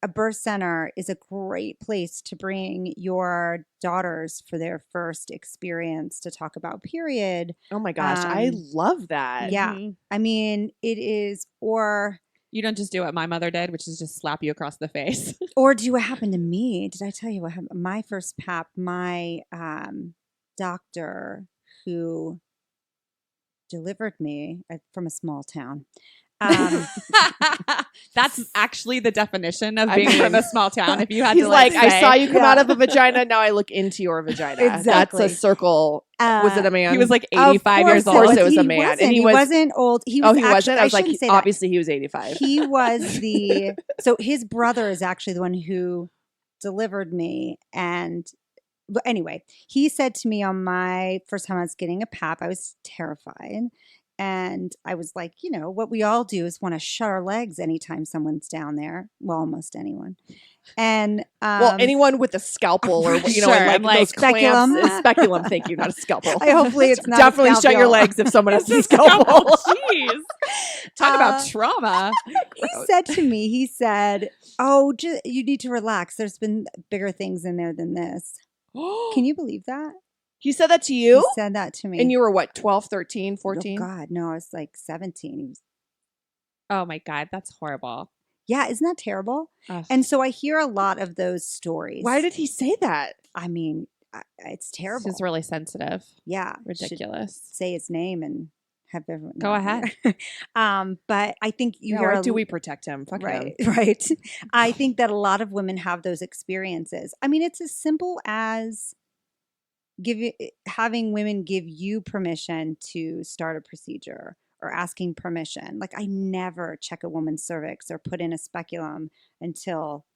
a birth center is a great place to bring your daughters for their first experience to talk about period. Oh my gosh, I love that. Yeah. Mhm. It is, or You don't just do what my mother did, which is just slap you across the face. Or do what happened to me? Did I tell you what happened? My first pap, my doctor who delivered me from a small town. That's actually the definition of I being from mean, a small town. If you had He's to like, I say. saw you come out Yeah. of a vagina. Now I look into your vagina. Exactly. That's a circle. Was it a man? He was like Of 85 years Of course old. it was a He man. wasn't. And He was, wasn't old. He was he wasn't? I was like, shouldn't say that. obviously he was 85. He was so his brother is actually the one who delivered me and but anyway, he said to me on my first time I was getting a pap, I was terrified. And I was like, what we all do is want to shut our legs anytime someone's down there. Well, almost anyone. And Well, anyone with a scalpel or Sure, like I'm like, those speculum. clamps, speculum. Thank you, not a scalpel. hopefully it's not a Definitely shut your scalpel. legs if someone has a Oh, scalpel. jeez. Talk about trauma. He said to me, oh, you need to relax. There's been bigger things in there than this. Can you believe that? He said that to you? He said that to me. And you were what, 12, 13, Oh, 14? God, no, I was like 17. He was, Oh my God, that's horrible. yeah, isn't that terrible? Ugh. And so I hear a lot of those stories. Why did he say that? I mean, it's terrible. This is really sensitive. Yeah. should Ridiculous. say his name and have everyone Go know ahead. here. But I think you Yeah, hear why do we protect him? Fuck right, him. right. I think that a lot of women have those experiences. I mean, it's as simple as having women give you permission to start a procedure or asking permission. Like, I never check a woman's cervix or put in a speculum until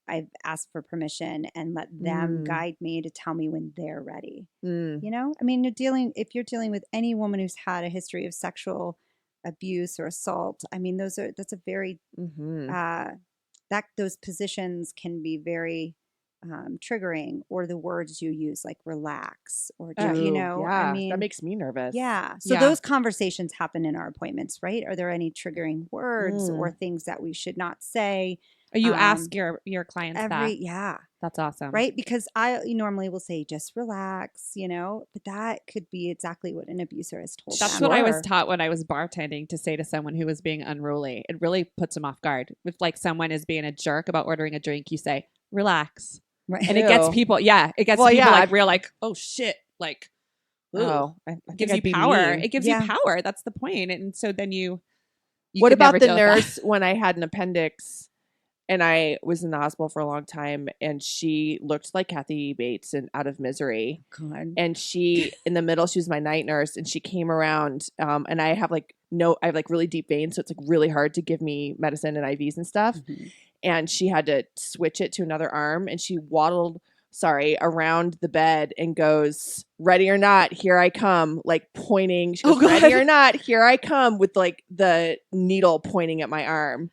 I've asked for permission and let them guide me to tell me when they're ready. Mm. I mean, if you're dealing with any woman who's had a history of sexual abuse or assault, I mean, that's a very, those positions can be very triggering, or the words you use, like relax, or Yeah, I mean, that makes me nervous. yeah. So Yeah. those conversations happen in our appointments, right? Are there any triggering words Mm. or things that we should not say? You ask your clients that. Yeah. That's awesome. Right? Because I normally will say, just relax, but that could be exactly what an abuser has told That's them. what I was Sure. taught when I was bartending, to say to someone who was being unruly. It really puts them off guard. If like someone is being a jerk about ordering a drink, you say, relax. Right. And it gets Ew. people, it gets Well, people yeah. like real, like, oh shit, like, ooh. Oh, I think It gives I'd you be power. mean. It gives Yeah. you power. That's the point. And so then you What could about never the deal with that. nurse when I had an appendix and I was in the hospital for a long time, and she looked like Kathy Bates and Out of Misery. God. And she, in the middle, she was my night nurse, and she came around, and I have really deep veins, so it's like really hard to give me medicine and IVs and stuff. Mhm. And she had to switch it to another arm, and she waddled around the bed and goes, ready or not, here I come, like pointing. She goes, ready or not, here I come, with like the needle pointing at my arm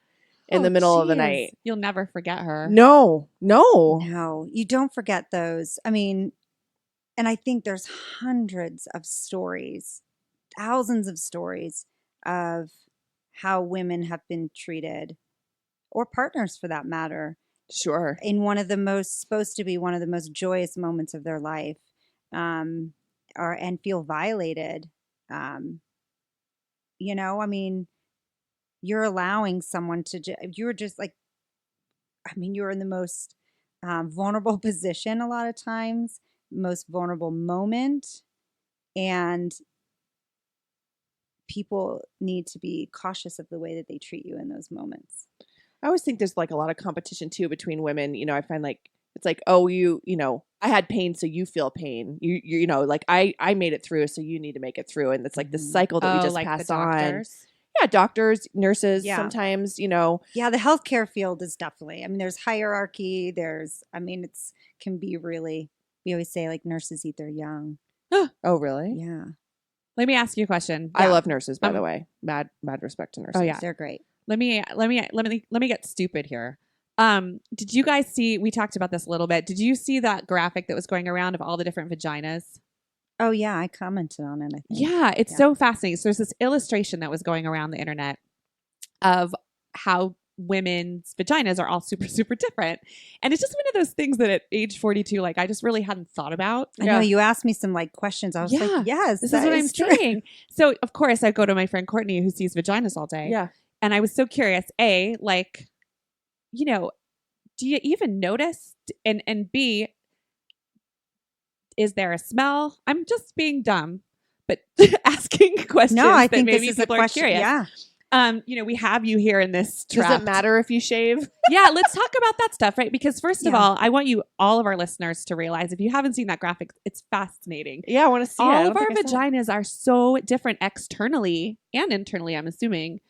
in the middle of the geez. night. You'll never forget her. No. No, you don't forget those. I mean, and I think there's hundreds of stories, thousands of stories of how women have been treated, or partners for that matter, Sure. in supposed to be one of the most joyous moments of their life, and feel violated. I mean, you're allowing someone to, you're just like, I mean, you're in the most vulnerable position a lot of times, most vulnerable moment, and people need to be cautious of the way that they treat you in those moments. I always think there's like a lot of competition too between women. I find like it's like, oh, I had pain, so you feel pain. You like I made it through, so you need to make it through, and it's like this cycle that we just like pass the on. doctors. Yeah, doctors, nurses, Yeah. sometimes. Yeah, the healthcare field is definitely, I mean, there's hierarchy. Can be really, we always say like nurses eat their young. Oh, really? Yeah. Let me ask you a question. I love nurses, by Um, the way. Mad respect to nurses. Oh, yeah. They're great. Let me get stupid here. Did you guys see, we talked about this a little bit. Did you see that graphic that was going around of all the different vaginas? Oh yeah, I commented on it, I think. Yeah, it's Yeah. so fascinating. So there's this illustration that was going around the internet of how women's vaginas are all super, super different. And it's just one of those things that at age 42, like I just really hadn't thought about. I know you asked me some like questions. I was Yeah, like, yes, This is that what I'm true. saying. So of course I go to my friend Courtney, who sees vaginas all day. Yeah. And I was so curious, A, like, do you even notice? And B, is there a smell? I'm just being dumb, but asking questions No, I that think maybe this is a people are question. curious. Yeah. We have you here in this Does trapped. it matter if you shave? Yeah, let's talk about that stuff, right? Because first of Yeah. all, I want all of our listeners to realize, if you haven't seen that graphic, it's fascinating. Yeah, I want to see it. I All don't of our think I saw it. vaginas are so different externally and internally, I'm assuming.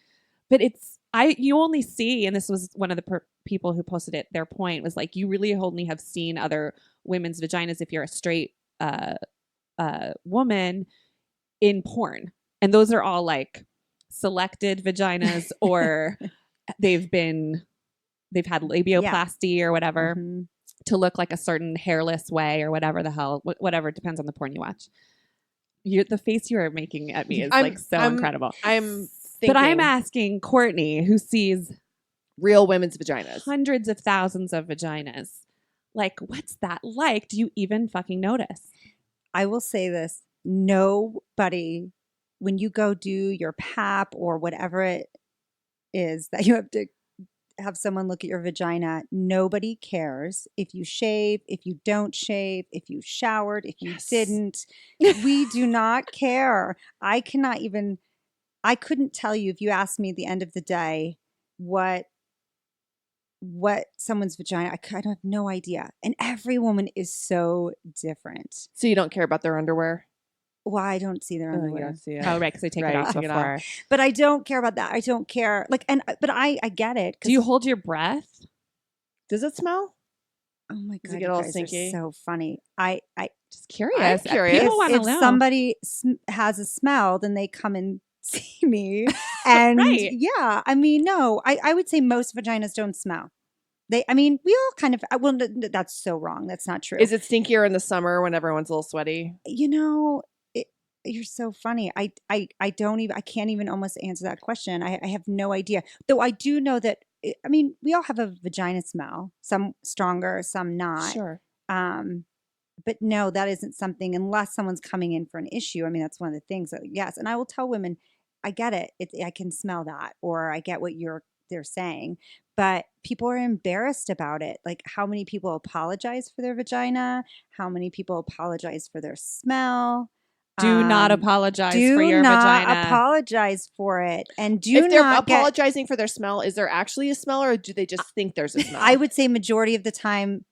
But it's you only see, and this was one of the people who posted it, their point was like, you really only have seen other women's vaginas if you're a straight woman in porn. And those are all like selected vaginas or they've had labioplasty or whatever to look like a certain hairless way or whatever the hell, whatever, it depends on the porn you watch. The face you are making at me is incredible. But I'm asking Courtney, who sees real women's vaginas, hundreds of thousands of vaginas, like, what's that like? Do you even fucking notice? I will say this. Nobody, when you go do your PAP or whatever it is that you have to have someone look at your vagina, nobody cares if you shave, if you don't shave, if you showered, if you didn't. We do not care. I couldn't tell you if you asked me at the end of the day what someone's vagina, I have no idea. And every woman is so different. So you don't care about their underwear? Well, I don't see their underwear. You don't see it. Oh, right, because they take it off before. But I don't care about that. I don't care. But I get it. Do you hold your breath? Does it smell? Oh my God, Does it get all you guys stinky? are so funny. I just curious. I'm curious. People want to if know. somebody has a smell, then they come and see me. And Right. yeah, I mean, no, I would say most vaginas don't smell. We all kind of, well, that's so wrong. That's not true. Is it stinkier in the summer when everyone's a little sweaty? You're so funny. I can't even almost answer that question. I have no idea. Though I do know that, we all have a vagina smell, some stronger, some not. Sure. But no, that isn't something, unless someone's coming in for an issue. That's one of the things that, yes. And I will tell women, I get it. I can smell that, or I get what they're saying, but people are embarrassed about it. Like, how many people apologize for their vagina? How many people apologize for their smell? Do not apologize for your Do vagina. not apologize for it. And If they're apologizing for their smell, is there actually a smell, or do they just think there's a smell? I would say majority of the time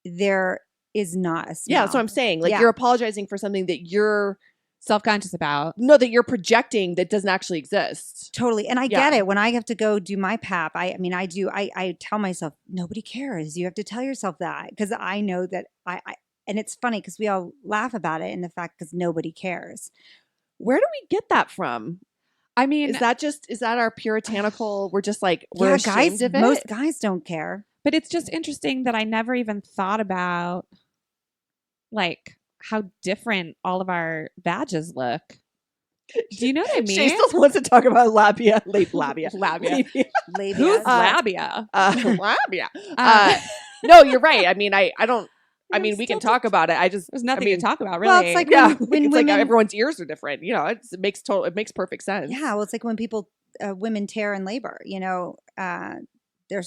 there is not a smell. Yeah, that's what I'm saying. Like, you're apologizing for something that you're self-conscious about. No, that you're projecting that doesn't actually exist. Totally. And I get it. When I have to go do my PAP, I tell myself, nobody cares. You have to tell yourself that, because I know that and it's funny because we all laugh about it in the fact because nobody cares. Where do we get that from? Is that our puritanical, we're just like, we're ashamed of it? Most guys don't care. But it's just interesting that I never even thought about, like, how different all of our badges look. Do you know what I mean? She still wants to talk about labia. Labia. Labia. Who's labia? Labia. No, you're right. I don't. We can talk about it. There's nothing to talk about, really. Well, it's like when it's women, like everyone's ears are different. It makes perfect sense. Yeah, well, it's like when people, women tear in labor. They're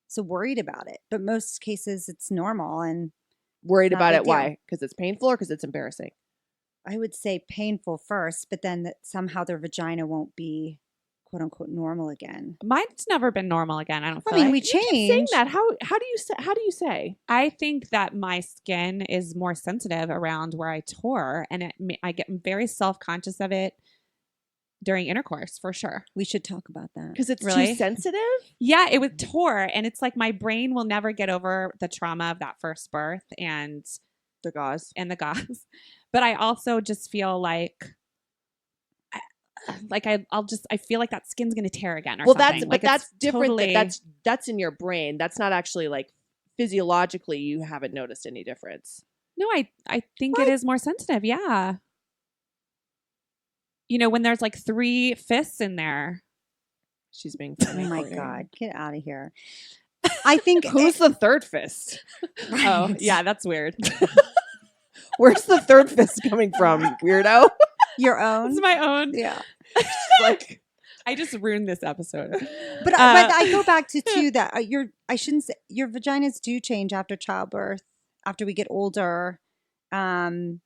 so worried about it, but most cases it's normal and worried about it. deal. Why? Because it's painful, or because it's embarrassing? I would say painful first, but then that somehow their vagina won't be "quote unquote" normal again. Mine's never been normal again. I don't feel like. We You keep saying change. that. How do you say? I think that my skin is more sensitive around where I tore, and I get very self-conscious of it during intercourse, for sure. We should talk about that. Because it's Really? too sensitive? Yeah, it was tore, and it's like my brain will never get over the trauma of that first birth and The gauze. But I also just feel like I feel like that skin's gonna tear again or something. That's different. Totally, That's in your brain. That's not actually like physiologically you haven't noticed any difference. no, I think it is more sensitive. Yeah. When there's like 3 fists in there. She's being Oh funny. my Courtney. God, get out of here. I think Who's the third fist? Oh, yeah, that's weird. Where's the third fist coming from, weirdo? your own. It's my own. Yeah. Like, I just ruined this episode. But I go back to too that I shouldn't say your vaginas do change after childbirth, after we get older. But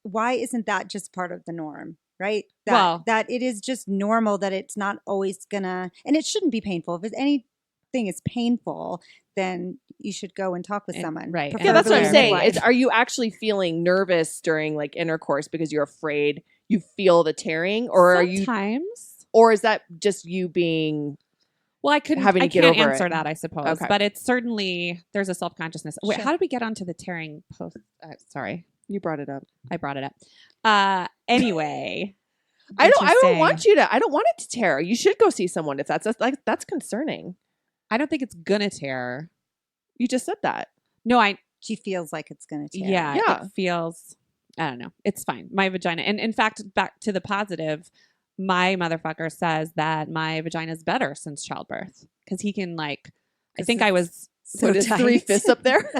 why isn't that just part of the norm, right? That it is just normal, that it's not always gonna, and it shouldn't be painful. If anything is painful, then you should go and talk with someone. Right. yeah, that's what I'm preferably a saying. midwife. Are you actually feeling nervous during like intercourse because you're afraid you feel the tearing, or are you, Sometimes. or is that just you being? Well, I couldn't. Having to I get can't over answer it. that, I suppose. Okay. But it's certainly there's a self consciousness. Wait, Sure. how did we get onto the tearing post? Sorry, You brought it up. I brought it up. Anyway, I don't interesting. want you to. I don't want it to tear. You should go see someone if that's concerning. I don't think it's gonna tear. You just said that. No, She feels like it's going to tear. yeah, Yeah. it feels. I don't know. It's fine. My vagina, and in fact, back to the positive, my motherfucker says that my vagina is better since childbirth because he can like. I think I was. So Put his tight. 3 fists up there.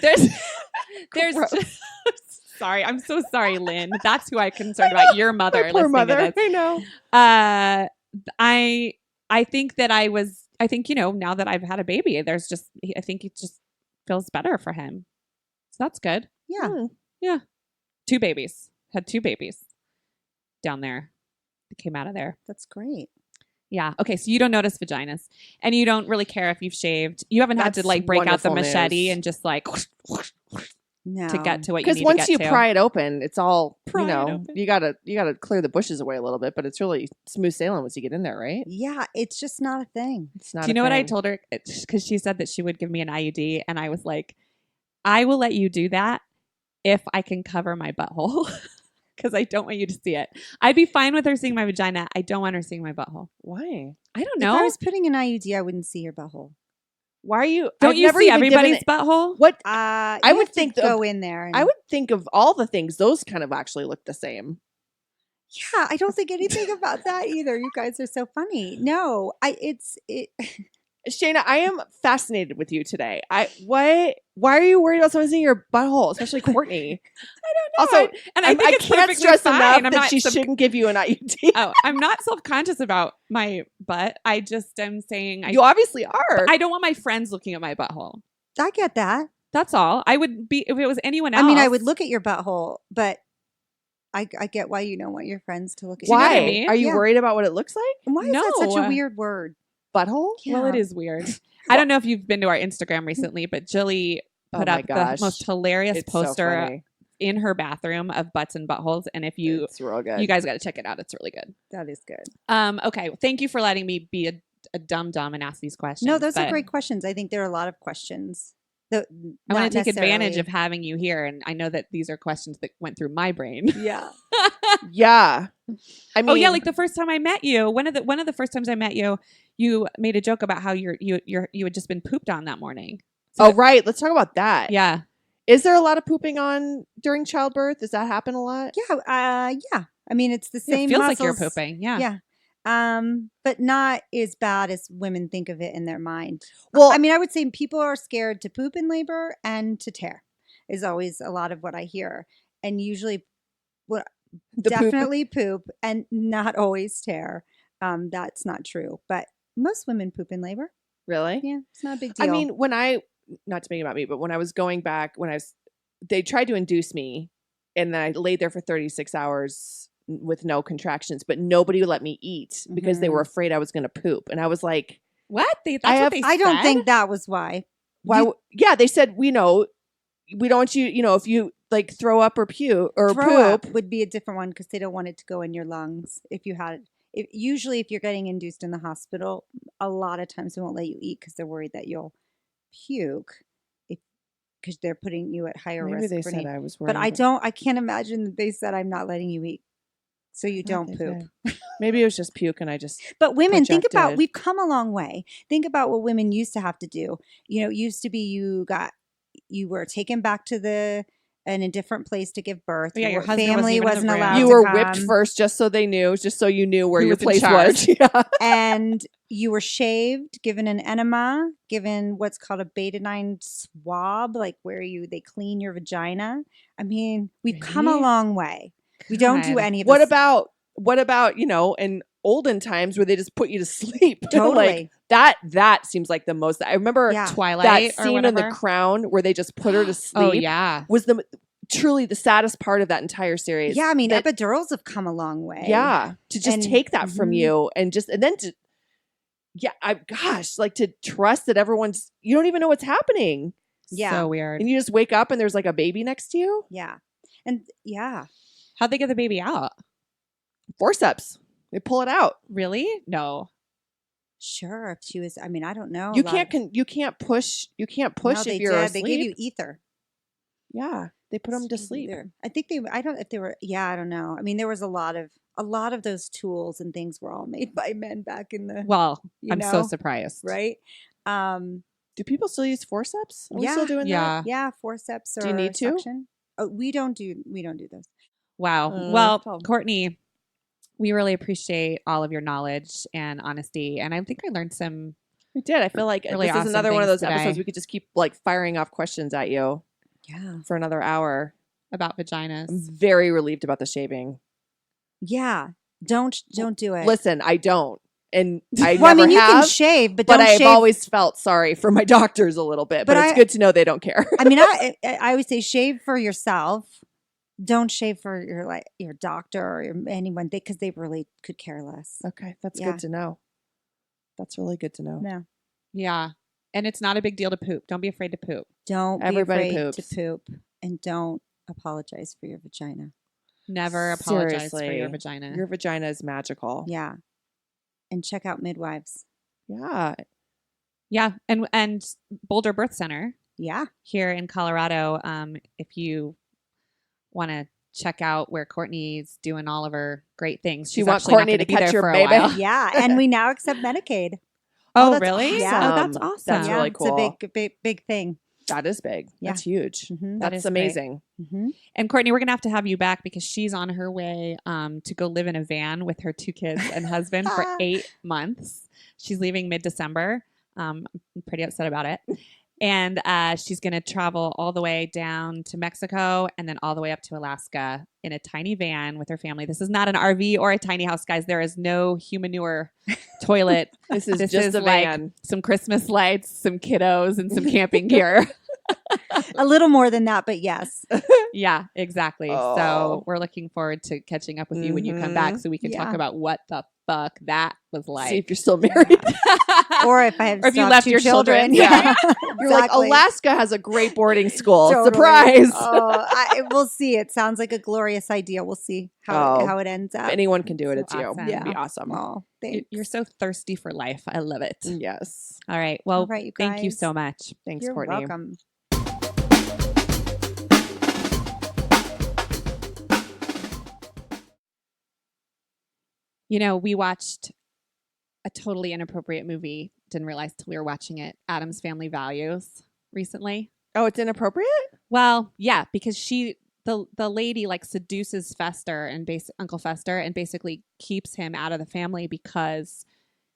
There's sorry, I'm so sorry, Lynn. That's who I'm concerned about. Your mother. My poor listening mother. To this. I know. I think that I think, now that I've had a baby, I think it just feels better for him. So that's good. Yeah. Hmm. 2 babies. Had 2 babies down there. That came out of there. That's great. Yeah. Okay. So you don't notice vaginas and you don't really care if you've shaved. You haven't had to That's like break out the wonderful machete news. and just like No. to get to what you Because need once to you get to. pry it open, it's all Pry it open. you gotta clear the bushes away a little bit, but it's really smooth sailing once you get in there, right? Yeah, it's just not a thing. It's not. Do you know what I told her? Because she said that she would give me an IUD, and I was like, I will let you do that if I can cover my butthole, because I don't want you to see it. I'd be fine with her seeing my vagina. I don't want her seeing my butthole. Why? I don't If I know. was putting an IUD, I wouldn't see your butthole. Why are you? Don't I've you never see even given everybody's it- butthole? What I would think of- go in there. And, I would think of all the things, those kind of actually look the same. Yeah, I don't think anything about that either. You guys are so funny. No, Shayna, I am fascinated with you today. Why are you worried about someone seeing your butthole, especially Courtney? No, Also, I think I it's can't perfectly stress fine. enough I'm that not she shouldn't give you an IUD. Oh, I'm not self-conscious about my butt. I just am saying You obviously are. I don't want my friends looking at my butthole. I get that. That's all. I would be if it was anyone else. I mean, I would look at your butthole, but I get why you don't want your friends to look at you know Why? what I mean? Are you Yeah. worried about what it looks like? And why is that such No. a weird word? Butthole? Well, it Yeah. is weird. I don't know if you've been to our Instagram recently, but Jilly Oh put my up gosh. the most hilarious It's so poster funny. in her bathroom of butts and buttholes. And if It's real good. you guys got to check it out, it's really good. That is good. Okay. Well, thank you for letting me be a dumb and ask these questions. No, those are but great questions. I think there are a lot of questions. I want to take advantage of having you here, and I know that these are questions that went through my brain. Yeah. Yeah. I mean, Oh yeah, like the first time I met you, one of the first times I met you, you made a joke about how you had just been pooped on that morning. oh right. Let's talk about that. Yeah. Is there a lot of pooping on during childbirth? Does that happen a lot? Yeah. Yeah. I mean, it's the It same. feels like you're muscles. pooping. Yeah. Yeah. But not as bad as women think of it in their mind. Well, I mean, I would say people are scared to poop in labor and to tear is always a lot of what I hear. And usually the poop- definitely poop and not always tear. That's not true. But most women poop in labor. Really? Yeah, it's not a big deal. I mean, not to make it about me, but when I was going back, they tried to induce me, and then I laid there for 36 hours with no contractions, but nobody would let me eat because they were afraid I was going to poop. And I was like, What? That's I what have- they I don't said? think that was why. why? Yeah, they said, we don't want you, if you like throw up or puke or Throw poop. up would be a different one because they don't want it to go in your lungs. If you had usually if you're getting induced in the hospital, a lot of times they won't let you eat because they're worried that you'll puke because they're putting you at higher Maybe risk. they for said need- I was worried. But I can't imagine that they said I'm not letting you eat. So you don't they poop. did. Maybe it was just puke and I just, But women, think about, projected. we've come a long way. Think about what women used to have to do. It used to be you were taken back to in a different place to give birth. Yeah, your Your husband wasn't family even in the wasn't room. allowed you to were come, whipped first just so you knew where Who your was in place charge. was. Yeah. and you were shaved, given an enema, given what's called a betadine swab, like where they clean your vagina. I mean, we've come a Really? long way. We don't do God. any of What this. about, in olden times where they just put you to sleep? Totally. Like that seems like the most. I remember Yeah. Twilight that or scene in whatever. The Crown where they just put her to sleep. Oh yeah. Was truly the saddest part of that entire series. Yeah, I mean, that- epidurals have come a long way. yeah, to just And- take that from mhm. you and then to like to trust that you don't even know what's happening. Yeah. So weird. And you just wake up and there's like a baby next to you. Yeah. And yeah, How'd they get the baby out? Forceps. They pull it out. Really? No. sure. If she was, I mean, I don't know. You a lot can't. You can't push. You can't no, push they if you're did. asleep. They gave you ether. Yeah, they put them to sleep. I think they. I don't. If they were. Yeah, I don't know. I mean, there was a lot of those tools and things were all made by men back in the. Well, You I'm so know, surprised. right. Do people still use forceps? Are we Yeah. still doing Yeah. Yeah, forceps or Do you need to? suction. Oh, we don't do those. Wow. Oh. Well, Courtney, we really appreciate all of your knowledge and honesty. And I think I learned some. We did. I feel like Really this is awesome another one of things those episodes today. we could just keep like firing off questions at you Yeah. for another hour. About vaginas. I'm very relieved about the shaving. Yeah. Don't do it. Listen, I don't, and I well, I never mean, you have. can shave, but but don't I've shave. always felt sorry for my doctors a little bit. But, But it's I- good to know they don't care. I mean, I always say shave for yourself. Don't shave for your doctor or anyone because they really could care less. Okay, that's Yeah. good to know. That's really good to know. No, Yeah. And it's not a big deal to poop. Don't be afraid to poop. don't Everybody be afraid poops. to poop, and don't apologize for your vagina. Never apologize for Seriously. your vagina. Your vagina is magical. Yeah, and check out midwives. Yeah. Yeah. And Boulder Birth Center Yeah, here in Colorado, if you want to check out where Courtney's doing all of her great things. Do you She's want actually not Courtney gonna to be catch there your for a baby? while. yeah, and we now accept Medicaid. Oh, that's really? awesome. Oh, that's awesome. That's yeah, really it's cool. a big thing. That is big. Yeah. That's huge. Mhm. That That's is great. amazing. Mhm. And Courtney, we're gonna have to have you back because she's on her way to go live in a van with her 2 kids and husband for 8 months. She's leaving mid-December. I'm pretty upset about it. And she's gonna travel all the way down to Mexico and then all the way up to Alaska in a tiny van with her family. This is not an RV or a tiny house, guys. There is no humanure toilet. This is This just is a like van. some Christmas lights, some kiddos, and some camping gear. A little more than that, but yes. Yeah, exactly. Oh. So we're looking forward to catching up with you when you come back so we can talk Yeah. about what the fuck that was like. See if you're still married. Or if I have Or if you still have left 2 your children. Yeah, You're like, exactly. Alaska has a great boarding school. Totally. Surprise. Oh, we'll see. It sounds like a glorious idea. We'll see Oh. how it ends up. If anyone can do it, So it's you. awesome. It'd be Yeah. awesome. Oh, You- thanks. You're so thirsty for life. I love it. Yes. All right. Well, All right, you thank you guys. so much. Thanks, You're Courtney. welcome. You know, we watched a totally inappropriate movie. Didn't realize till we were watching it. Adam's Family Values recently. Oh, it's inappropriate? Well, yeah, because the lady like seduces Fester and Uncle Fester and basically keeps him out of the family because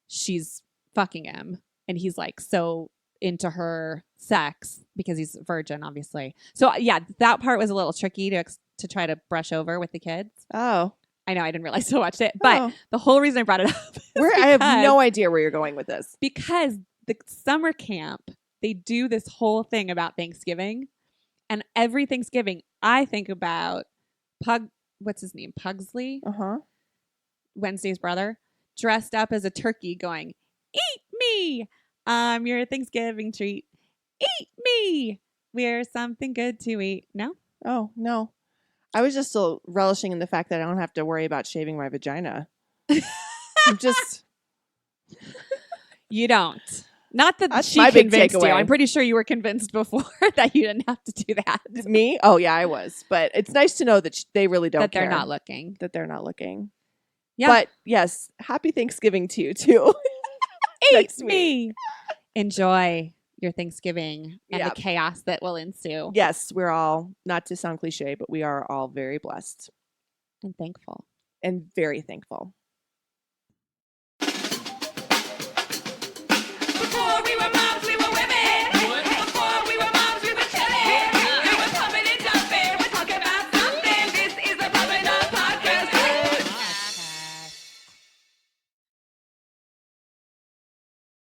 she's fucking him and he's like so into her sex because he's a virgin, obviously. So yeah, that part was a little tricky to try to brush over with the kids. Oh. I know I didn't realize I watched it, but Oh. the whole reason I brought it up is I have because- no idea where you're going with this. because the summer camp, they do this whole thing about Thanksgiving. And every Thanksgiving, I think about what's his name? Pugsley, Uh-huh. Wednesday's brother, dressed up as a turkey going, "Eat me! I'm your Thanksgiving treat. Eat me! We're something good to eat." No? Oh, no. I was just still relishing in the fact that I don't have to worry about shaving my vagina. I'm just... You don't. Not that That's she my big convinced you. takeaway. I'm pretty sure you were convinced before that you didn't have to do that. Me? Oh, yeah, I was. But it's nice to know that they really don't That care. they're not looking. That they're not looking. Yeah. But, yes, happy Thanksgiving to you, too. Next Eat week. me. Enjoy your Thanksgiving and Yep. the chaos that will ensue. Yes, we're all, not to sound cliche, but we are all very blessed And thankful. and very thankful.